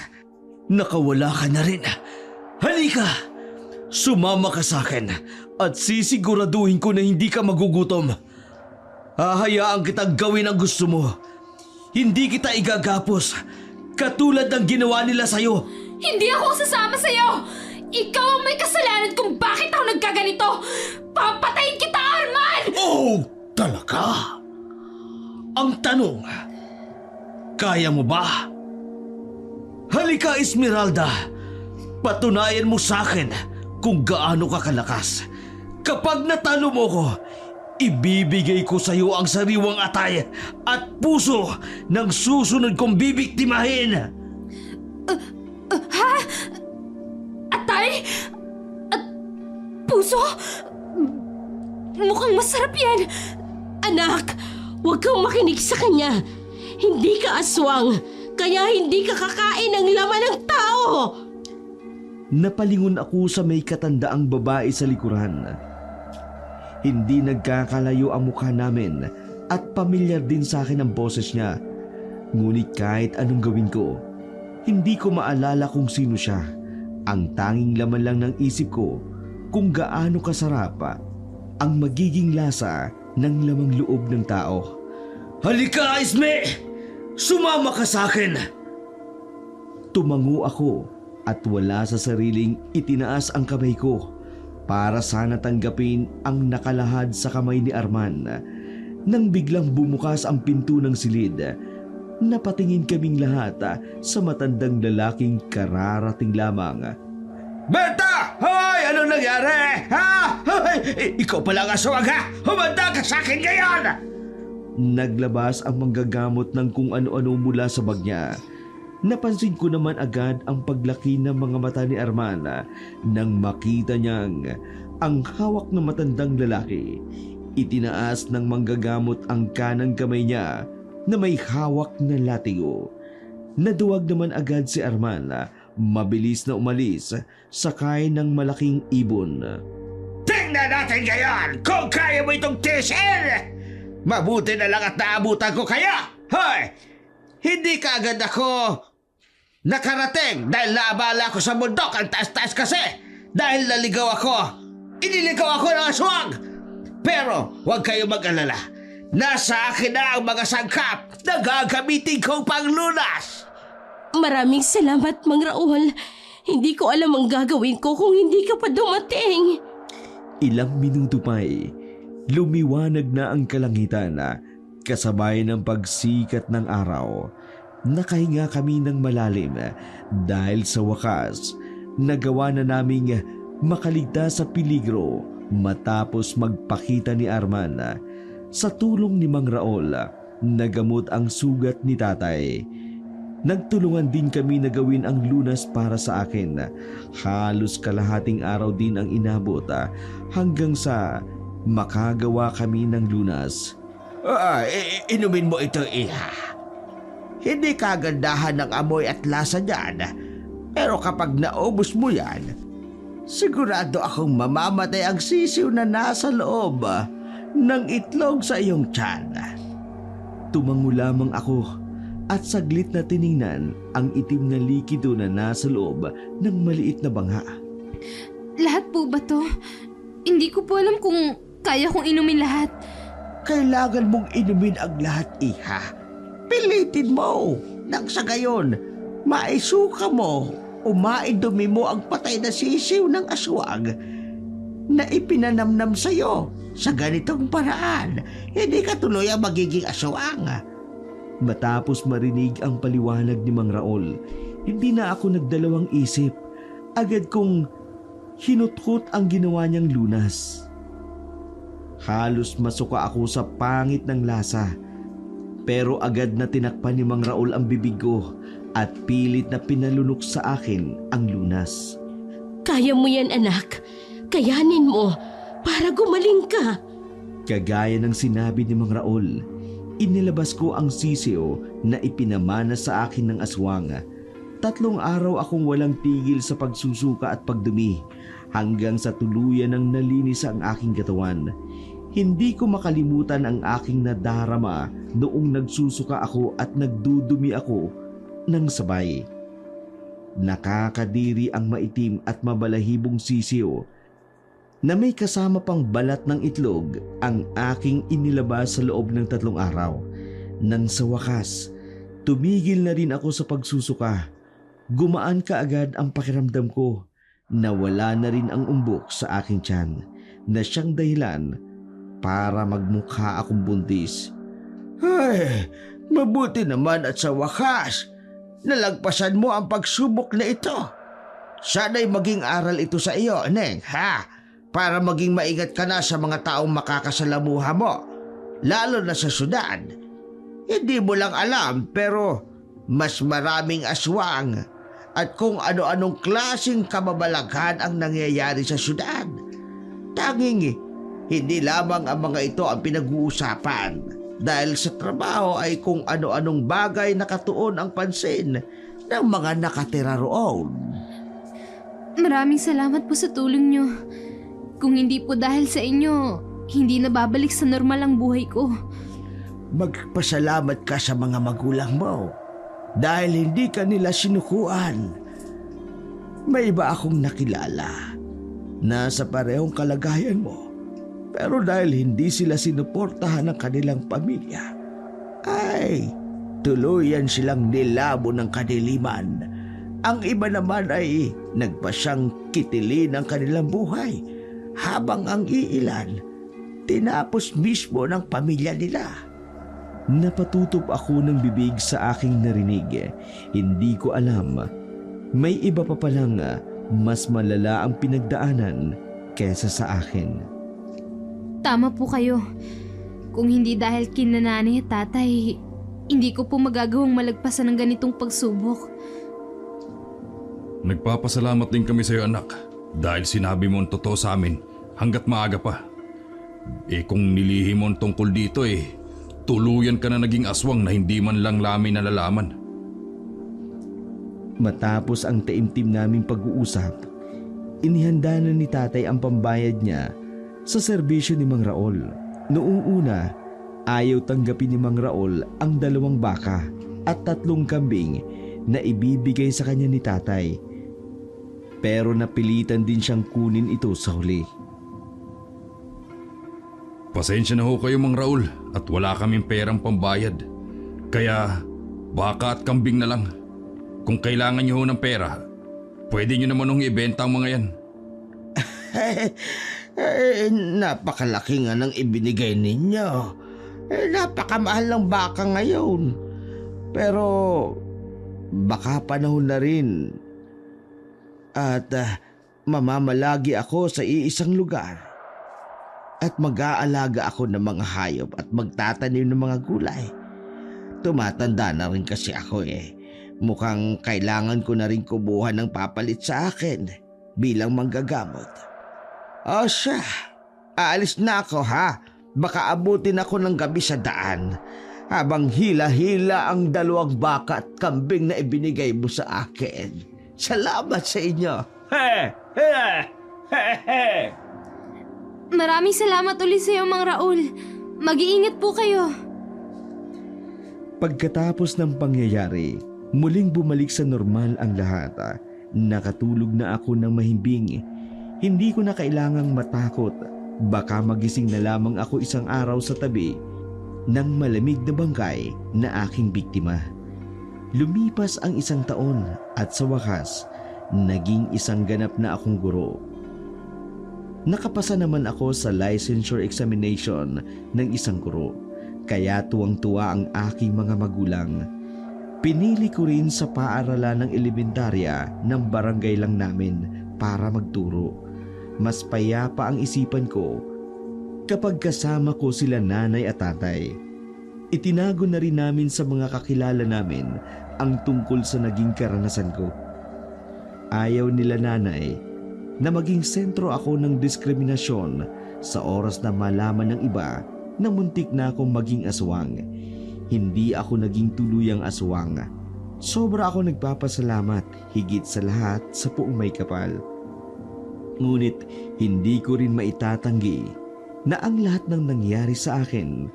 nakawala ka na rin. Halika! Sumama ka sa akin at sisiguraduhin ko na hindi ka magugutom. Hahayaan kitang gawin ang gusto mo. Hindi kita igagapos katulad ng ginawa nila sa'yo. Hindi ako sasama sa'yo! Ikaw ang may kasalanan kung bakit ako nagkaganito! Papatayin kita, Arman! Oh, talaga? Ang tanong, kaya mo ba? Halika, Esmeralda. Patunayan mo sa akin kung gaano ka kalakas. Kapag natalo mo ko, ibibigay ko sa iyo ang sariwang atay at puso ng susunod kong bibiktimahin. Atay? At puso? Mukhang masarap yan. Anak, huwag kang makinig sa kanya. Hindi ka aswang, kaya hindi ka kakain ng laman ng tao. Napalingon ako sa may katandaang babae sa likuran. Hindi nagkakalayo ang mukha namin at pamilyar din sa akin ang boses niya. Ngunit kahit anong gawin ko, hindi ko maalala kung sino siya. Ang tanging laman lang ng isip ko kung gaano kasarap ang magiging lasa ng lamang loob ng tao. Halika, Isme! Sumama ka sa akin! Tumango ako at wala sa sariling itinaas ang kamay ko para sana tanggapin ang nakalahad sa kamay ni Arman. Nang biglang bumukas ang pinto ng silid, napatingin kaming lahat sa matandang lalaking kararating lamang. Berta! Hoy! Anong nangyari? Ha? Hoy! Ikaw pala ang aswang, ha? Humanda ka sa akin ngayon! Naglabas ang manggagamot ng kung ano-ano mula sa bag niya. Napansin ko naman agad ang paglaki ng mga mata ni Armana nang makita niyang ang hawak ng matandang lalaki. Itinaas ng manggagamot ang kanang kamay niya na may hawak na latigo. Naduwag naman agad si Armana, mabilis na umalis sakay ng malaking ibon. Tingnan natin ngayon kung kaya mo itong tiisin! Mabuti na lang at naabutan ko kaya! Hoy! Hindi ka agad ako nakarating dahil naabala ako sa bundok. Ang taas-taas kasi dahil naligaw ako. Iniligaw ako ng aswang! Pero huwag kayo mag-alala. Nasa akin na ang mga sangkap na gagamitin kong panglunas. Maraming salamat, Mang Raul. Hindi ko alam ang gagawin ko kung hindi ka pa dumating. Ilang minuto pa'y lumiwanag na ang kalangitan kasabay ng pagsikat ng araw. Nakahinga kami ng malalim dahil sa wakas nagawa na naming makaligtas sa peligro matapos magpakita ni Arman. Sa tulong ni Mang Raul, nagamot ang sugat ni tatay. Nagtulungan din kami na gawin ang lunas para sa akin. Halos kalahating araw din ang inabot hanggang sa makagawa kami ng lunas. Inumin mo ito, iha. Hindi kagandahan ng amoy at lasa niyan. Pero kapag naubos mo yan, sigurado akong mamamatay ang sisiw na nasa loob ng itlog sa iyong tiyan. Tumango lamang ako at saglit na tiningnan ang itim na likido na nasa loob ng maliit na bangha. Lahat po ba to? Hindi ko po alam kung kaya kong inumin lahat. Kailangan mong inumin ang lahat, iha. Pilitin mo nang sa gayon maisuka mo o maidumi mo ang patay na sisiw ng aswang na ipinanamnam sa iyo sa ganitong paraan. Hindi ka tuloy ang magiging aswang. Matapos marinig ang paliwanag ni Mang Raul, hindi na ako nagdalawang isip. Agad kong hinutkot ang ginawa niyang lunas. Halos masuka ako sa pangit ng lasa. Pero agad na tinakpan ni Mang Raul ang bibig ko at pilit na pinalunok sa akin ang lunas. Kaya mo yan, anak. Kayanin mo para gumaling ka. Kagaya ng sinabi ni Mang Raul, inilabas ko ang sisiyo na ipinamana sa akin ng aswang. 3 araw akong walang tigil sa pagsusuka at pagdumi hanggang sa tuluyan ng nalinis ang aking katawan. Hindi ko makalimutan ang aking nadarama noong nagsusuka ako at nagdudumi ako ng sabay. Nakakadiri ang maitim at mabalahibong sisiyo na may kasama pang balat ng itlog ang aking inilabas sa loob ng 3 araw. Nang sa wakas, tumigil na rin ako sa pagsusuka. Gumaan kaagad ang pakiramdam ko. Nawala na rin ang umbok sa aking tiyan na siyang dahilan para magmukha akong buntis. Ay, mabuti naman at sa wakas, nalagpasan mo ang pagsubok na ito. Sana'y maging aral ito sa iyo, Neng, ha? Para maging maingat ka na sa mga taong makakasalamuha mo, lalo na sa syudad. Hindi mo lang alam pero mas maraming aswang at kung ano-anong klaseng kababalaghan ang nangyayari sa syudad. Tanging hindi lamang ang mga ito ang pinag-uusapan dahil sa trabaho ay kung ano-anong bagay nakatuon ang pansin ng mga nakatira roon. Maraming salamat po sa tulong nyo. Kung hindi po dahil sa inyo, hindi na babalik sa normal ang buhay ko. Magpasalamat ka sa mga magulang mo dahil hindi ka nila sinukuan. May iba akong nakilala na sa parehong kalagayan mo. Pero dahil hindi sila sinuportahan ng kanilang pamilya, ay tuluyan silang nilabo ng kadiliman. Ang iba naman ay nagpasyang kitilin ang kanilang buhay, habang ang iilan tinapos mismo ng pamilya nila. Napatutup ako ng bibig sa aking narinig. Hindi ko alam, may iba pa palang mas malala ang pinagdaanan kesa sa akin. Tama po kayo. Kung hindi dahil kina nanay at tatay, hindi ko po magagawang malagpasan ng ganitong pagsubok. Nagpapasalamat din kami sa iyo, anak, dahil sinabi mo ang totoo sa amin hanggat maaga pa. Kung nilihim mo ang tungkol dito tuluyan ka na naging aswang na hindi man lang namin nalalaman. Matapos ang taimtim naming pag-uusap, inihanda na ni tatay ang pambayad niya sa serbisyo ni Mang Raul. Noong una, ayaw tanggapin ni Mang Raul ang 2 baka at 3 kambing na ibibigay sa kanya ni tatay. Pero napilitan din siyang kunin ito sa huli. Pasensya na ho kayo, Mang Raul, at wala kaming perang pambayad. Kaya baka at kambing na lang. Kung kailangan niyo ho ng pera, pwede niyo naman hong ibenta ang mga yan. Napakalaki nga ng ibinigay ninyo. Napakamahal ng baka ngayon. Pero baka panahon na rin. At mamamalagi ako sa iisang lugar. At mag-aalaga ako ng mga hayop at magtatanim ng mga gulay. Tumatanda na rin kasi ako Mukhang kailangan ko na rin kubuhan ng papalit sa akin bilang manggagamot. O siya, aalis na ako ha. Baka abutin ako ng gabi sa daan habang hila-hila ang 2 baka at kambing na ibinigay mo sa akin. Salamat sa inyo. Maraming salamat ulit sa iyo, Mang Raul. Mag-iingat po kayo. Pagkatapos ng pangyayari, muling bumalik sa normal ang lahat. Nakatulog na ako ng mahimbing. Hindi ko na kailangang matakot. Baka magising na lamang ako isang araw sa tabi ng malamig na bangkay na aking biktima. Lumipas ang 1 taon at sa wakas, naging isang ganap na akong guro. Nakapasa naman ako sa licensure examination ng isang guro, kaya tuwang-tuwa ang aking mga magulang. Pinili ko rin sa paaralan ng elementarya ng barangay lang namin para magturo. Mas payapa ang isipan ko kapag kasama ko sila nanay at tatay. Itinago na rin namin sa mga kakilala namin ang tungkol sa naging karanasan ko. Ayaw nila nanay na maging sentro ako ng diskriminasyon sa oras na malaman ng iba na muntik na akong maging aswang. Hindi ako naging tuluyang aswang. Sobra ako nagpapasalamat higit sa lahat sa Poong May Kapal. Ngunit hindi ko rin maitatanggi na ang lahat ng nangyari sa akin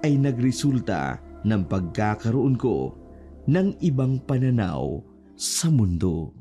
ay nagresulta ng pagkakaroon ko ng ibang pananaw sa mundo.